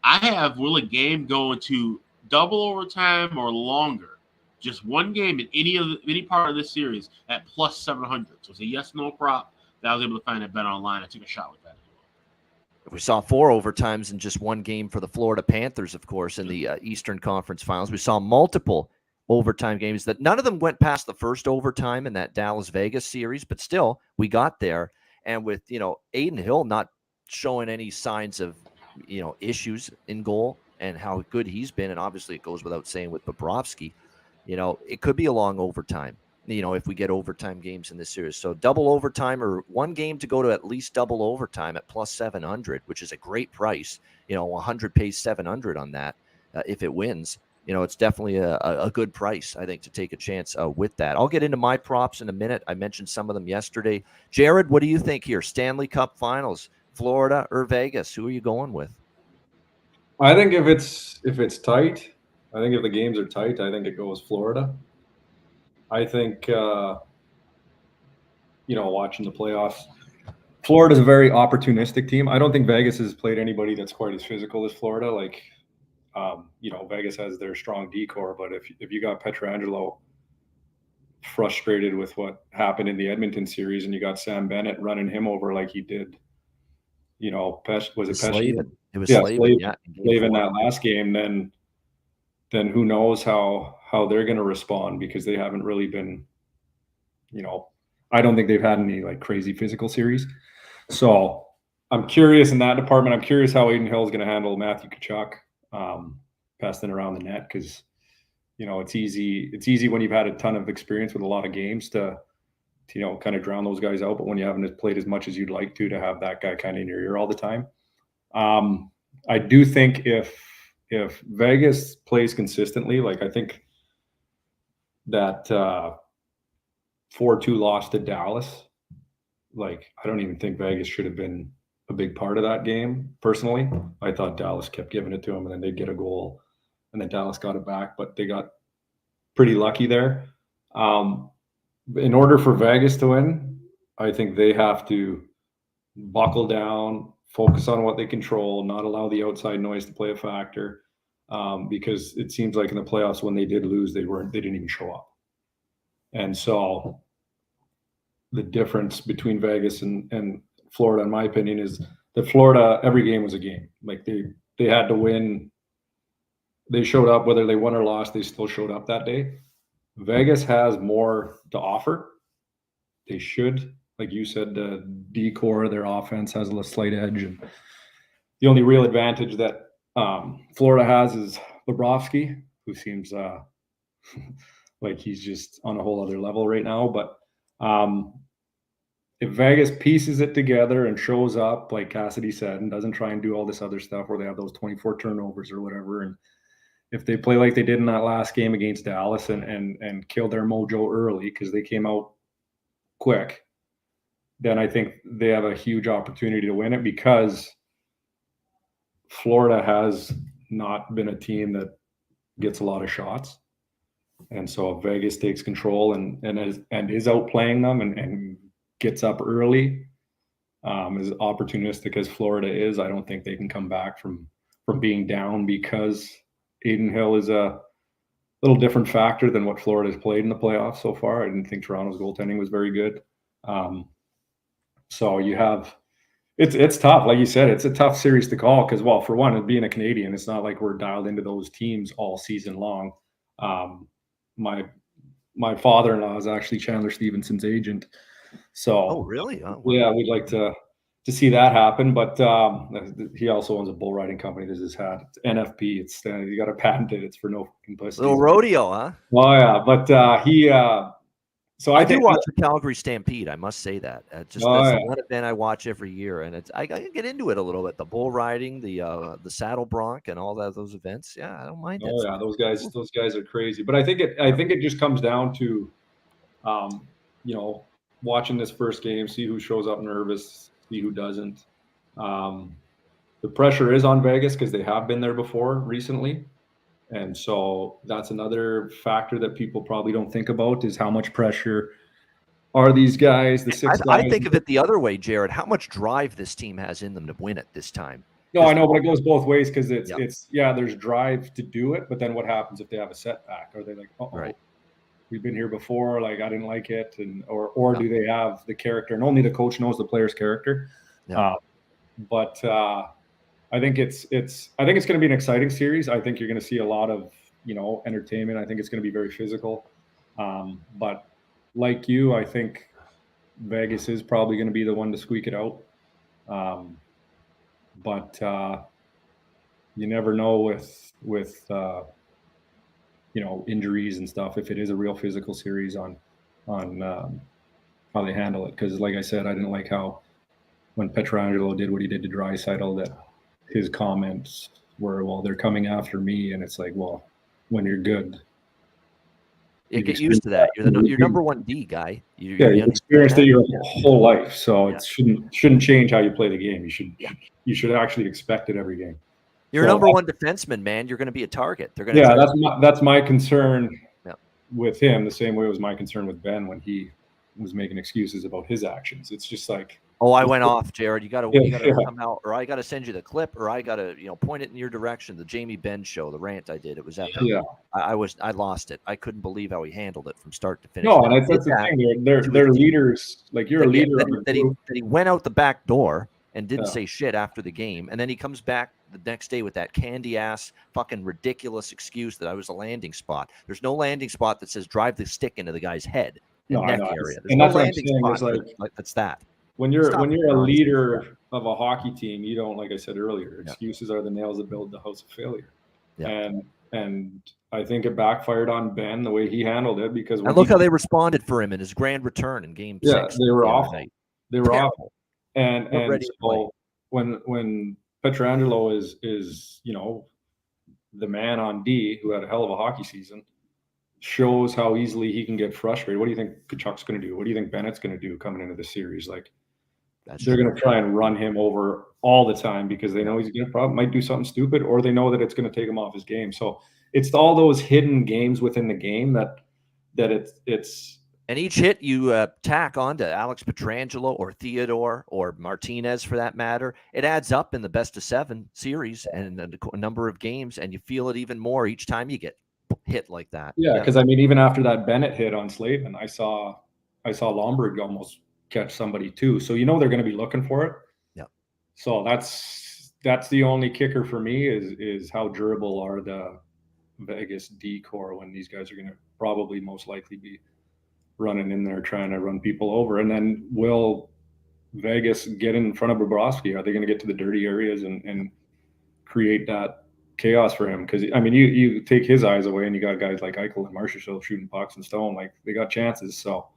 I have Will a game going to double overtime or longer. Just one game in any part of this series at plus 700. So it's a yes/no prop that I was able to find at Bet Online. I took a shot with that. We saw 4 overtimes in just one game for the Florida Panthers, of course, in the Eastern Conference Finals. We saw multiple overtime games that none of them went past the first overtime in that Dallas-Vegas series, but still, we got there. And with, you know, Aiden Hill not showing any signs of, you know, issues in goal and how good he's been, and obviously it goes without saying with Bobrovsky, you know, it could be a long overtime, you know, if we get overtime games in this series. So double overtime, or one game to go to at least double overtime at plus 700, which is a great price. You know, 100 pays 700 on that if it wins. You know, it's definitely a good price, I think, to take a chance with that. I'll get into my props in a minute. I mentioned some of them yesterday. Jared, what do you think here? Stanley Cup Finals, Florida or Vegas? Who are you going with? I think if it's tight, I think if the games are tight, I think it goes Florida. I think watching the playoffs, Florida's a very opportunistic team. I don't think Vegas has played anybody that's quite as physical as Florida. Like, Vegas has their strong decor, but if you got Pietrangelo frustrated with what happened in the Edmonton series, and you got Sam Bennett running him over like he did, was it Slavin? It was Slavin, Slavin, yeah. Slavin that last game. Then who knows how they're going to respond, because they haven't really been, I don't think they've had any like crazy physical series. So I'm curious in that department. I'm curious how Adin Hill is going to handle Matthew Tkachuk passing around the net, because it's easy when you've had a ton of experience with a lot of games to kind of drown those guys out. But when you haven't played as much as you'd like to have that guy kind of in your ear all the time. I do think if Vegas plays consistently, like I think that 4-2 loss to Dallas, like I don't even think Vegas should have been a big part of that game. Personally, I thought Dallas kept giving it to them, and then they'd get a goal, and then Dallas got it back, but they got pretty lucky there. In order for Vegas to win, I think they have to buckle down, focus on what they control, not allow the outside noise to play a factor, because it seems like in the playoffs when they did lose, they didn't even show up. And so the difference between Vegas and Florida, in my opinion, is that Florida, every game was a game. Like they had to win. They showed up, whether they won or lost, they still showed up that day. Vegas has more to offer. They should, like you said, the decor, their offense has a slight edge. And the only real advantage that Florida has is Bobrovsky, who seems like he's just on a whole other level right now. But if Vegas pieces it together and shows up, like Cassidy said, and doesn't try and do all this other stuff where they have those 24 turnovers or whatever, and if they play like they did in that last game against Dallas and kill their mojo early because they came out quick, then I think they have a huge opportunity to win it, because Florida has not been a team that gets a lot of shots. And so if Vegas takes control and is outplaying them and gets up early, as opportunistic as Florida is, I don't think they can come back from being down, because Adin Hill is a little different factor than what Florida has played in the playoffs so far. I didn't think Toronto's goaltending was very good. So you have it's tough. Like you said, it's a tough series to call because, well, for one, being a Canadian, it's not like we're dialed into those teams all season long. My father-in-law is actually Chandler Stevenson's agent. So, oh, really? Oh, wow. Yeah, we'd like to see that happen. But he also owns a bull riding company. This is hat. It's NFP. It's you got to patent it. It's for no publicity. Little rodeo, huh? Oh yeah, but he. So I do watch the Calgary Stampede. I must say that. That's yeah. one event I watch every year, and I can get into it a little bit. The bull riding, the saddle bronc, and all those events. Yeah, I don't mind it. Oh yeah, those guys are crazy. But I think it just comes down to, watching this first game, see who shows up nervous, see who doesn't. The pressure is on Vegas because they have been there before recently. And so that's another factor that people probably don't think about, is how much pressure are these guys, the six guys. I think of it the other way, Jared. How much drive this team has in them to win it this time. No, I know, but it goes both ways, because there's drive to do it, but then what happens if they have a setback? Are they like, right, we've been here before, like I didn't like it, and or do they have the character? And only the coach knows the player's character. Yeah. But I think it's going to be an exciting series. I think you're going to see a lot of entertainment. I think it's going to be very physical. But like you, I think Vegas is probably going to be the one to squeak it out. But you never know with injuries and stuff, if it is a real physical series on how they handle it. Because like I said, I didn't like how when Pietrangelo did what he did to Draisaitl, that his comments were, well, they're coming after me. And it's like, well, when you're good. You get used to that. You're number one D guy. You've experienced it your whole life. So it shouldn't change how you play the game. You should actually expect it every game. You're a number one defenseman, man. You're going to be a target. They're going to. Yeah, that's my concern Yeah. with him. The same way it was my concern with Ben when he was making excuses about his actions. It's just like, oh, I went off, Jared. You got to come out, or I got to send you the clip, or I got to point it in your direction. The Jamie Benn show, the rant I did, it was epic. Yeah. I lost it. I couldn't believe how he handled it from start to finish. No, and that's the thing. They're leaders. Like, you're a leader. That he went out the back door and didn't say shit after the game, and then he comes back the next day with that candy ass fucking ridiculous excuse that I was a landing spot. There's no landing spot that says drive the stick into the guy's head and neck area. There's no landing spot that's that. When you're a leader of a hockey team, you don't, like I said earlier, excuses are the nails that build the house of failure. Yeah. And I think it backfired on Ben the way he handled it, because and look how they responded for him in his grand return in Game 6. Yeah, they were awful. They were awful. And so when Pietrangelo is the man on D, who had a hell of a hockey season, shows how easily he can get frustrated. What do you think Kachuk's going to do? What do you think Bennett's going to do coming into the series? Like, they're going to try and run him over all the time because they know he's going to might do something stupid, or they know that it's going to take him off his game. So it's all those hidden games within the game that it's. And each hit you tack onto Alex Pietrangelo or Theodore or Martinez, for that matter, it adds up in the best of 7 series and a number of games, and you feel it even more each time you get hit like that. Yeah, because I mean, even after that Bennett hit on Slavin, I saw Lomberg almost catch somebody too. So they're going to be looking for it. Yeah. So that's the only kicker for me is how durable are the Vegas D core when these guys are going to probably most likely be running in there trying to run people over. And then will Vegas get in front of Bobrovsky? Are they going to get to the dirty areas and create that chaos for him? Because I mean, you take his eyes away and you got guys like Eichel and Marchessault shooting pucks and Stone, like they got chances. So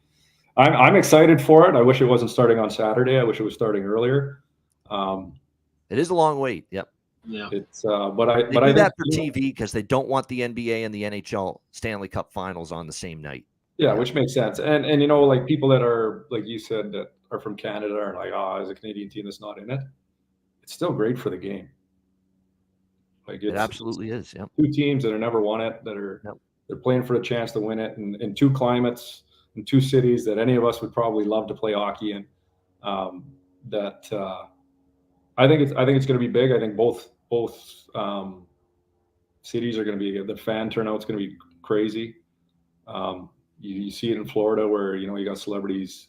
I'm excited for it. I wish it wasn't starting on Saturday. I wish it was starting earlier. It is a long wait. Yep. Yeah. It's but I do that for TV because they don't want the NBA and the NHL Stanley Cup Finals on the same night. Yeah, which makes sense. And like people that are, like you said, that are from Canada are like, as a Canadian team that's not in it, it's still great for the game. Like it absolutely is. Yeah. 2 teams that have never won it, that are they're playing for a chance to win it, and in 2 climates, in 2 cities that any of us would probably love to play hockey in. I think it's going to be big. I think both cities are going to be, the fan turnout's going to be crazy. You see it in Florida where you got celebrities.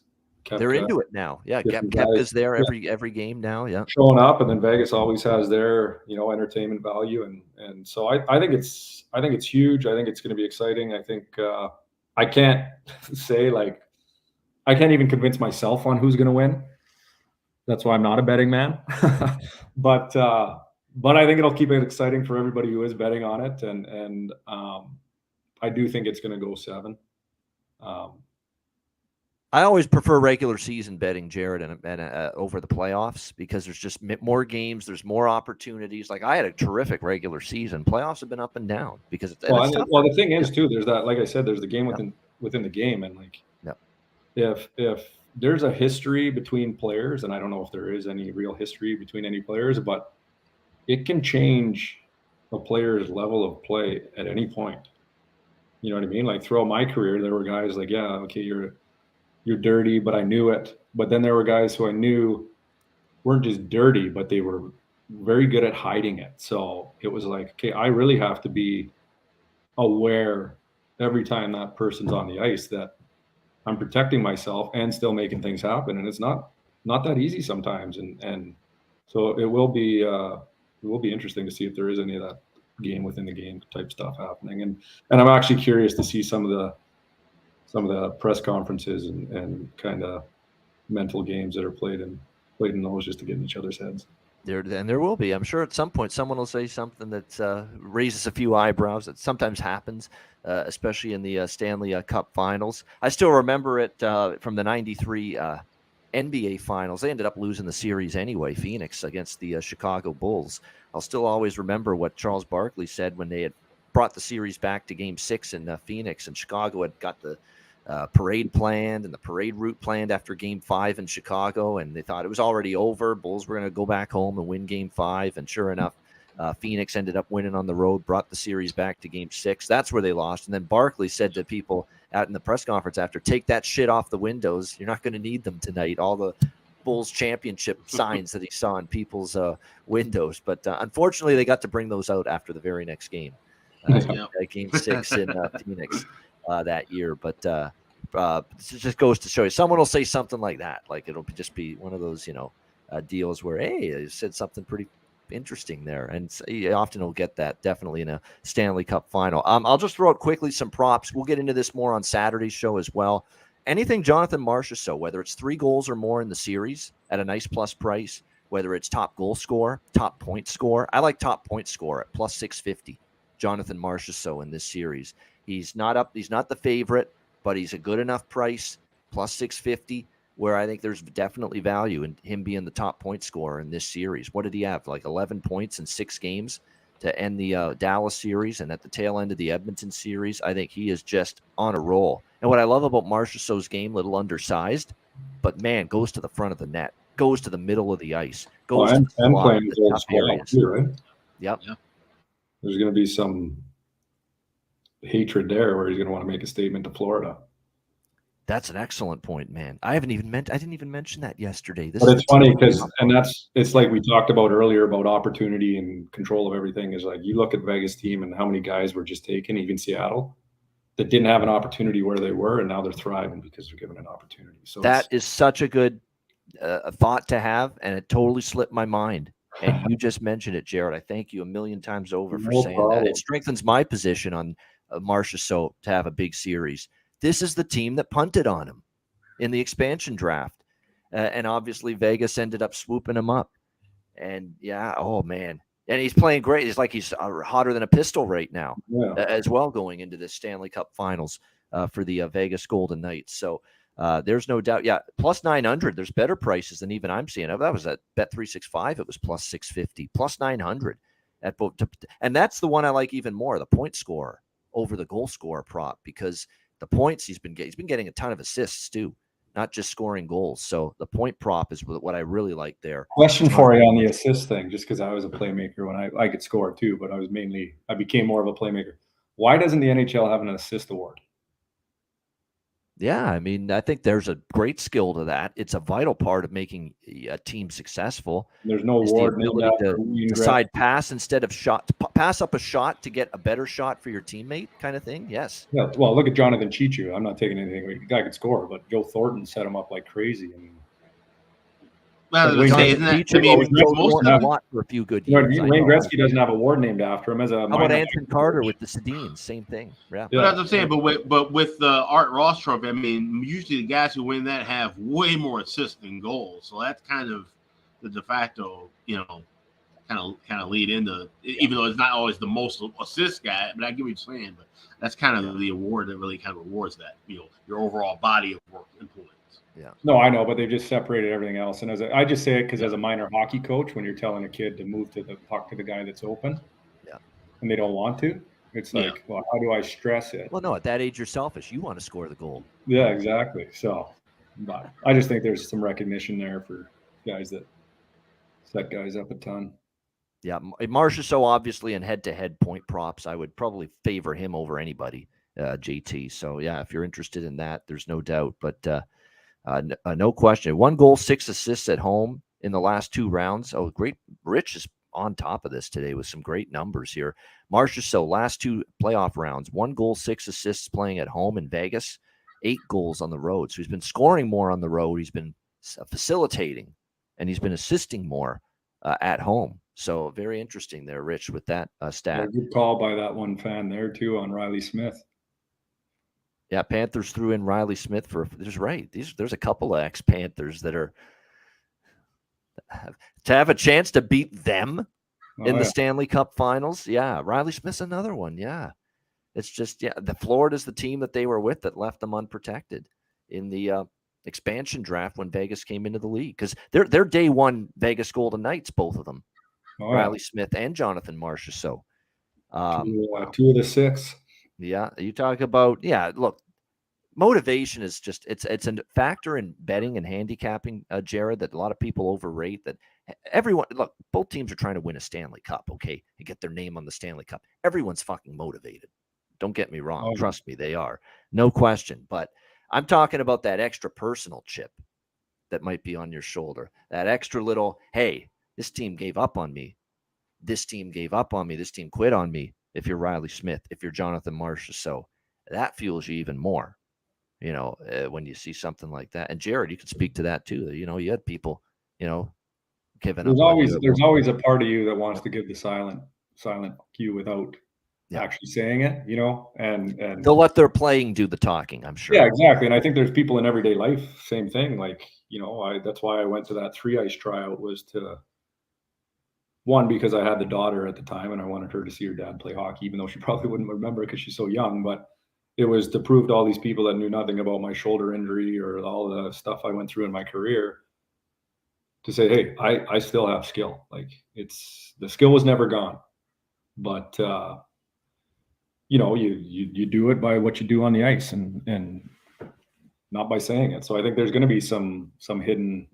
They're into it now. Yeah, Kep is there every game now. Yeah, showing up, and then Vegas always has their entertainment value, and so I think it's huge. I think it's going to be exciting. I think I can't say, like, I can't even convince myself on who's going to win. That's why I'm not a betting man. but I think it'll keep it exciting for everybody who is betting on it, and I do think it's going to go 7. I always prefer regular season betting, Jared, and over the playoffs, because there's just more games, there's more opportunities. Like, I had a terrific regular season. Playoffs have been up and down because it's tough. The thing is too, there's that, like I said, there's the game within the game, and like if there's a history between players, and I don't know if there is any real history between any players, but it can change a player's level of play at any point. You know what I mean? Like, throughout my career, there were guys like, yeah, okay, you're dirty, but I knew it. But then there were guys who I knew weren't just dirty, but they were very good at hiding it. So it was like, okay, I really have to be aware every time that person's on the ice that I'm protecting myself and still making things happen. And it's not that easy sometimes. And so it will be interesting to see if there is any of that game within the game type stuff happening. And I'm actually curious to see some of the press conferences and kind of mental games that are played in those, just to get in each other's heads. There will be. I'm sure at some point someone will say something that raises a few eyebrows. That sometimes happens, especially in the Stanley Cup Finals. I still remember it from the '93 NBA Finals. They ended up losing the series anyway, Phoenix against the Chicago Bulls. I'll still always remember what Charles Barkley said when they had brought the series back to Game 6 in Phoenix, and Chicago had got the parade planned and the parade route planned after Game 5 in Chicago, and they thought it was already over. Bulls were going to go back home and win Game 5, and sure enough, Phoenix ended up winning on the road, brought the series back to Game 6. That's where they lost. And then Barkley said to people out in the press conference after, take that shit off the windows. You're not going to need them tonight. All the Bulls championship signs that he saw in people's windows. But unfortunately, they got to bring those out after the very next game. Game 6 in Phoenix that year. But it just goes to show you, someone will say something like that. Like it'll just be one of those, deals where, hey, they said something pretty interesting there. And you often will get that definitely in a Stanley Cup final. I'll just throw out quickly some props. We'll get into this more on Saturday's show as well. Anything Jonathan Marchessault, whether it's 3 goals or more in the series at a nice plus price, whether it's top goal scorer, top point scorer. I like top point scorer at plus 650. Jonathan Marchessault in this series. He's not the favorite, but he's a good enough price, plus 650, where I think there's definitely value in him being the top point scorer in this series. What did he have? Like 11 points in 6 games to end the Dallas series, and at the tail end of the Edmonton series. I think he is just on a roll. And what I love about Marchessault's game, little undersized, but man, goes to the front of the net, goes to the middle of the ice, goes to the slot, the tough areas. Too, right? Yep. There's going to be some hatred there where he's going to want to make a statement to Florida. That's an excellent point, man. I didn't even mention that yesterday. But it's funny because, it's like we talked about earlier about opportunity and control of everything. Is like you look at Vegas team and how many guys were just taken, even Seattle, that didn't have an opportunity where they were, and now they're thriving because they're given an opportunity. So that is such a good thought to have, and it totally slipped my mind. And you just mentioned it, Jared. I thank you a million times over for saying that. It strengthens my position on Marchessault to have a big series. This is the team that punted on him in the expansion draft. And obviously Vegas ended up swooping him up. And oh man. And he's playing great. It's like he's hotter than a pistol right now as well going into the Stanley Cup Finals for the Vegas Golden Knights. So there's no doubt. Yeah, plus 900. There's better prices than even I'm seeing. That was at Bet365. It was plus 650, plus 900 at both. And that's the one I like even more, the point scorer over the goal scorer prop, because the points he's been getting a ton of assists too, not just scoring goals. So the point prop is what I really like there. Question for you on the assist thing, just because I was a playmaker when I could score too, but I became more of a playmaker. Why doesn't the NHL have an assist award? Yeah, I mean, I think there's a great skill to that. It's a vital part of making a team successful. There's no award. The ability to decide pass instead of shot, pass up a shot to get a better shot for your teammate kind of thing. Yes. Yeah. Well, look at Jonathan Chichu. I'm not taking anything away. The guy could score, but Joe Thornton set him up like crazy. Well, Wayne lot for a few good years. Wayne Gretzky doesn't have a award named after him. How about Anthony Carter with the Sedins? Same thing. Yeah. But as I'm saying, but with the Art Ross Trophy, I mean, usually the guys who win that have way more assists than goals. So that's kind of the de facto, kind of lead into, even though it's not always the most assist guy. But I get what you're saying. But that's kind of the award that really kind of rewards that, your overall body of work influence. Yeah. No, I know, but they just separated everything else. And I just say it because as a minor hockey coach, when you're telling a kid to move to the puck to the guy that's open, and they don't want to, it's like, well, how do I stress it? Well, no, at that age, you're selfish. You want to score the goal. Yeah, exactly. So, but I just think there's some recognition there for guys that set guys up a ton. Yeah, Marchessault obviously in head-to-head point props, I would probably favor him over anybody, JT. So yeah, if you're interested in that, there's no doubt. But no question. 1 goal, 6 assists at home in the last 2 rounds. Oh, great. Rich is on top of this today with some great numbers here. Marchessault, last 2 playoff rounds, 1 goal, 6 assists playing at home in Vegas, 8 goals on the road. So he's been scoring more on the road. He's been facilitating, and he's been assisting more at home. So very interesting there, Rich, with that stat. A good call by that one fan there, too, on Riley Smith. Yeah, Panthers threw in Riley Smith there's a couple of ex-Panthers that are to have a chance to beat them in the Stanley Cup Finals. Yeah, Riley Smith's another one. Yeah, it's just the Florida's the team that they were with that left them unprotected in the expansion draft when Vegas came into the league, because they're day one Vegas Golden Knights, both of them, Riley Smith and Jonathan Marchessault. 2 of the 6. Yeah, you talk about look, motivation is just it's a factor in betting and handicapping, Jared, that a lot of people overrate. That everyone, look, both teams are trying to win a Stanley Cup, okay, and get their name on the Stanley Cup. Everyone's fucking motivated. Don't get me wrong. Trust me, they are. No question. But I'm talking about that extra personal chip that might be on your shoulder. That extra little, hey, this team gave up on me. This team gave up on me. This team quit on me. If you're Riley Smith, if you're Jonathan Marchessault, so that fuels you even more, when you see something like that. And Jared, you can speak to that too. You had people, giving there's up. There's always a part of you that wants to give the silent cue without actually saying it, and they'll let their playing do the talking, I'm sure. Yeah, exactly. And I think there's people in everyday life, same thing. Like, that's why I went to that 3-ice tryout, was to, one, because I had the daughter at the time and I wanted her to see her dad play hockey, even though she probably wouldn't remember because she's so young. But it was to prove to all these people that knew nothing about my shoulder injury or all the stuff I went through in my career, to say, hey, I still have skill. Like, the skill was never gone, but you do it by what you do on the ice and not by saying it. So I think there's going to be some hidden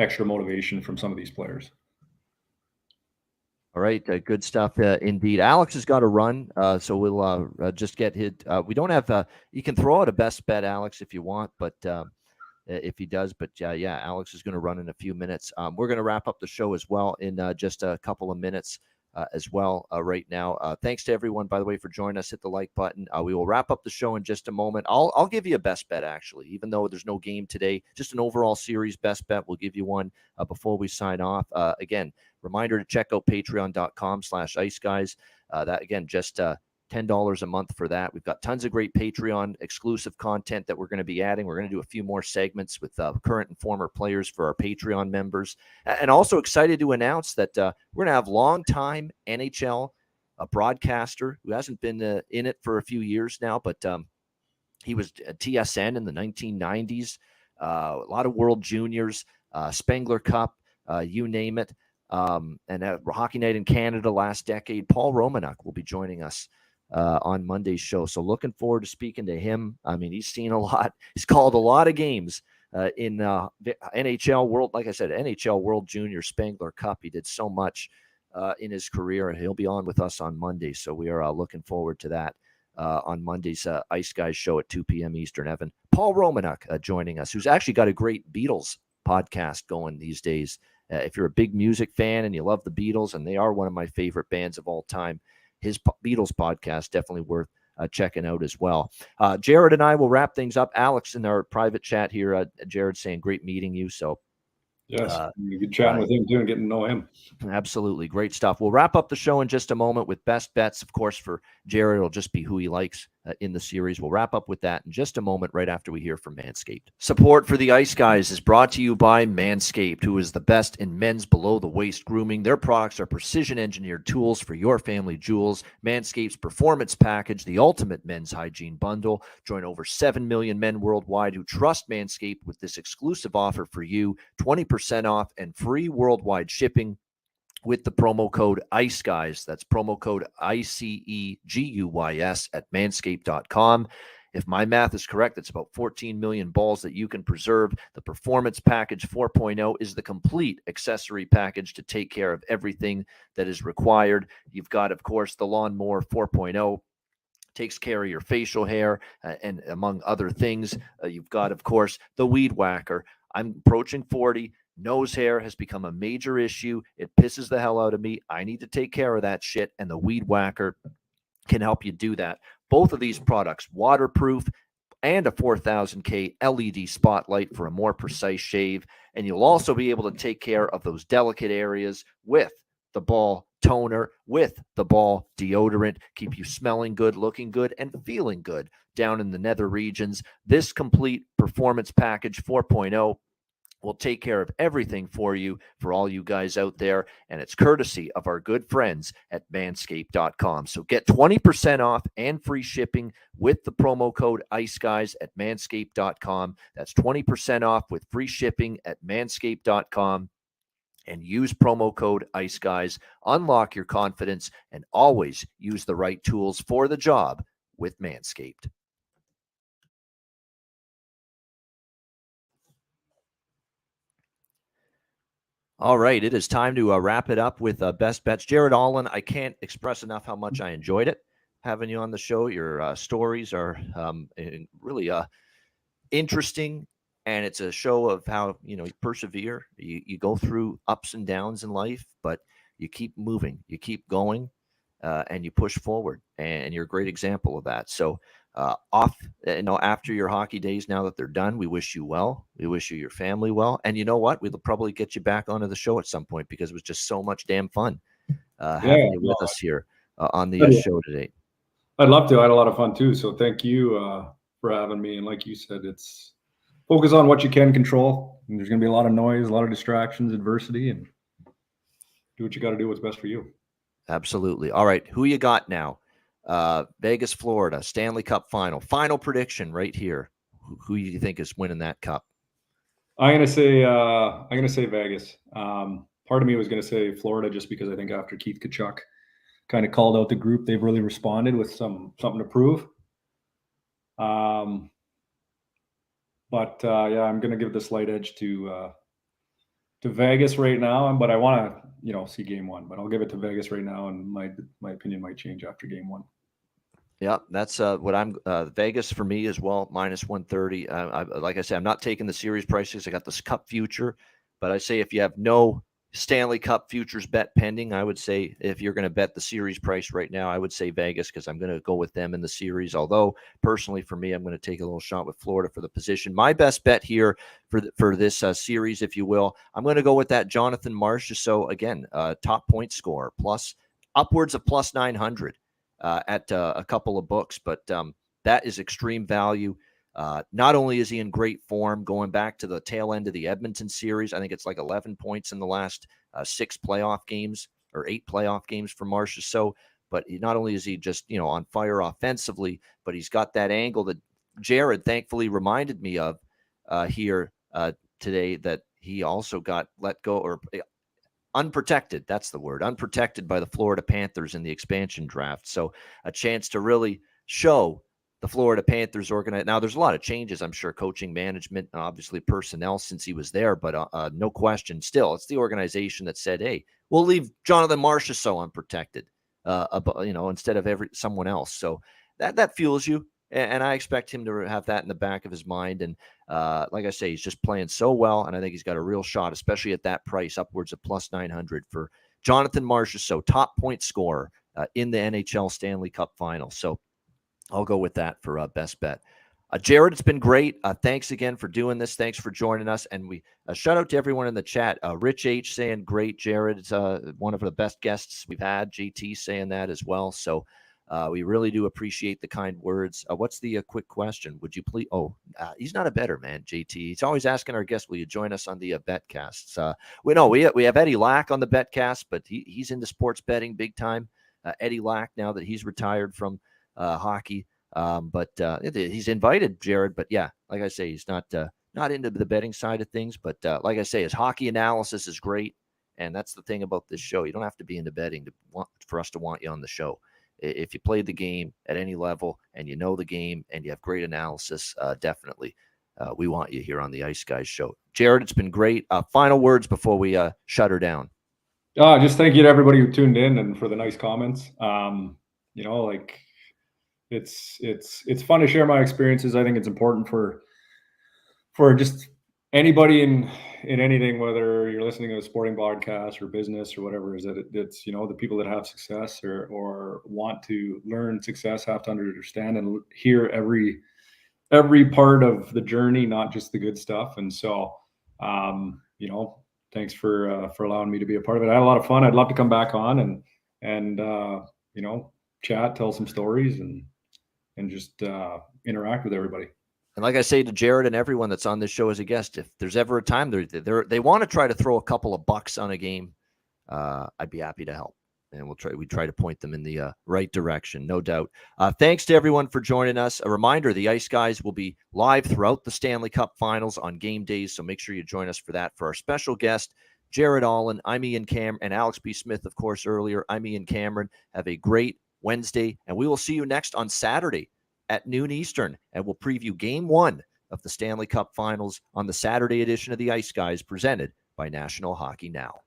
extra motivation from some of these players. All right, good stuff indeed. Alex has got to run, so we'll just get hit. We don't have. You can throw out a best bet, Alex, if you want, but if he does. But yeah, Alex is going to run in a few minutes. We're going to wrap up the show as well in just a couple of minutes. As well right now. Thanks to everyone, by the way, for joining us. Hit the like button. We will wrap up the show in just a moment. I'll give you a best bet, actually, even though there's no game today. Just an overall series best bet. We'll give you one before we sign off. Again, reminder to check out patreon.com/iceguys. That, again, just $10 a month for that. We've got tons of great Patreon exclusive content that we're going to be adding. We're going to do a few more segments with current and former players for our Patreon members. And also excited to announce that we're going to have longtime NHL broadcaster who hasn't been in it for a few years now, but he was at TSN in the 1990s, a lot of World Juniors, Spengler Cup, you name it. And at Hockey Night in Canada last decade, Paul Romanuk will be joining us on Monday's show. So looking forward to speaking to him. I mean, he's seen a lot. He's called a lot of games in NHL World, like I said, NHL World Junior, Spengler Cup. He did so much in his career, and he'll be on with us on Monday. So we are looking forward to that on Monday's Ice Guys show at 2 p.m. Eastern. Evan, Paul Romanuk joining us, who's actually got a great Beatles podcast going these days. If you're a big music fan and you love the Beatles, and they are one of my favorite bands of all time, his Beatles podcast definitely worth checking out as well. Jared and I will wrap things up. Alex, in our private chat here, Jared saying great meeting you. So yes, you can chat with him too and getting to know him. Absolutely. Great stuff. We'll wrap up the show in just a moment with best bets. Of course, for Jared, it'll just be who he likes in the series. We'll wrap up with that in just a moment, right after we hear from Manscaped. Support for the Ice Guys is brought to you by Manscaped, who is the best in men's below-the-waist grooming. Their products are precision-engineered tools for your family jewels. Manscaped's Performance Package, the ultimate men's hygiene bundle. Join over 7 million men worldwide who trust Manscaped with this exclusive offer for you, 20% off and free worldwide shipping with the promo code ICEGUYS. That's promo code ICEGUYS at manscaped.com. If my math is correct, it's about 14 million balls that you can preserve. The Performance Package 4.0 is the complete accessory package to take care of everything that is required. You've got, of course, the Lawnmower 4.0. Takes care of your facial hair and among other things. You've got, of course, the Weed Whacker. I'm approaching 40. Nose hair has become a major issue. It pisses the hell out of me. I need to take care of that shit, and the Weed Whacker can help you do that. Both of these products, waterproof and a 4000K LED spotlight for a more precise shave. And you'll also be able to take care of those delicate areas with the ball toner, with the ball deodorant, keep you smelling good, looking good, and feeling good down in the nether regions. This complete Performance Package 4.0 will take care of everything for you, for all you guys out there, and it's courtesy of our good friends at manscaped.com. So get 20% off and free shipping with the promo code ICEGUYS at manscaped.com. That's 20% off with free shipping at manscaped.com. And use promo code ICEGUYS. Unlock your confidence and always use the right tools for the job with Manscaped. All right, it is time to wrap it up with best bets. Jared Allen, I can't express enough how much I enjoyed it having you on the show. Your stories are really interesting, and it's a show of how you persevere. You go through ups and downs in life, but you keep moving, you keep going, and you push forward. And you're a great example of that. So after your hockey days, now that they're done, we wish you well. We wish you your family well. And you know what? We'll probably get you back onto the show at some point because it was just so much damn fun having you with us here on the show today. I'd love to. I had a lot of fun too. So thank you for having me. And like you said, it's focus on what you can control. And there's going to be a lot of noise, a lot of distractions, adversity, and do what you got to do. What's best for you. Absolutely. All right. Who you got now? Vegas, Florida, Stanley Cup Final. Final prediction right here. Who do you think is winning that cup? I'm gonna say Vegas. Part of me was gonna say Florida just because I think after Keith Tkachuk kind of called out the group, they've really responded with something to prove. But I'm gonna give the slight edge to Vegas right now. But I want to see game one. But I'll give it to Vegas right now, and my opinion might change after game one. Yeah, that's what I'm Vegas for me as well, -130. Like I said, I'm not taking the series prices. I got this cup future, but I say if you have no Stanley Cup futures bet pending, I would say if you're going to bet the series price right now, I would say Vegas because I'm going to go with them in the series. Although personally for me, I'm going to take a little shot with Florida for the position. My best bet here for this series, if you will, I'm going to go with that Jonathan Marchessault. So again, top point scorer, plus upwards of plus 900. At a couple of books, but that is extreme value. Not only is he in great form, going back to the tail end of the Edmonton series, I think it's like 11 points in the last 6 playoff games or 8 playoff games for Marchessault. But not only is he just on fire offensively, but he's got that angle that Jared thankfully reminded me of here today, that he also got let go or unprotected. That's the word. Unprotected by the Florida Panthers in the expansion draft. So a chance to really show the Florida Panthers organize. Now there's a lot of changes, I'm sure, coaching, management, and obviously personnel since he was there, but no question. Still, it's the organization that said, "Hey, we'll leave Jonathan Marchessault unprotected, instead of someone else." So that fuels you. And I expect him to have that in the back of his mind. And like I say, he's just playing so well. And I think he's got a real shot, especially at that price, upwards of plus 900 for Jonathan Marchessault, top point scorer in the NHL Stanley Cup Final. So I'll go with that for best bet. Jared, it's been great. Thanks again for doing this. Thanks for joining us. And we shout out to everyone in the chat. Rich H saying, great, Jared. It's one of the best guests we've had. GT saying that as well. So we really do appreciate the kind words. What's the quick question? Would you please? He's not a better man, JT. He's always asking our guests, will you join us on the betcasts? We have Eddie Lack on the betcast, but he's into sports betting big time. Eddie Lack, now that he's retired from hockey, but he's invited, Jared. But yeah, like I say, he's not into the betting side of things. But like I say, his hockey analysis is great, and that's the thing about this show. You don't have to be into betting for us to want you on the show. If you played the game at any level and you know the game and you have great analysis, definitely we want you here on the Ice Guys show. Jared, it's been great. Final words before we shut her down. Just thank you to everybody who tuned in and for the nice comments. It's fun to share my experiences. I think it's important for just anybody in anything, whether you're listening to a sporting podcast or business or whatever, is that it's the people that have success or want to learn success have to understand and hear every part of the journey, not just the good stuff. And so thanks for allowing me to be a part of it. I had a lot of fun. I'd love to come back on and chat, tell some stories, and just interact with everybody. And like I say to Jared and everyone that's on this show as a guest, if there's ever a time they want to try to throw a couple of bucks on a game, I'd be happy to help. And we try to point them in the right direction, no doubt. Thanks to everyone for joining us. A reminder, the Ice Guys will be live throughout the Stanley Cup Finals on game days, so make sure you join us for that. For our special guest, Jared Allen, I'm Ian Cameron, and Alex B. Smith, of course, earlier. I'm Ian Cameron. Have a great Wednesday, and we will see you next on Saturday at noon Eastern, and we'll preview Game 1 of the Stanley Cup Finals on the Saturday edition of the Ice Guys, presented by National Hockey Now.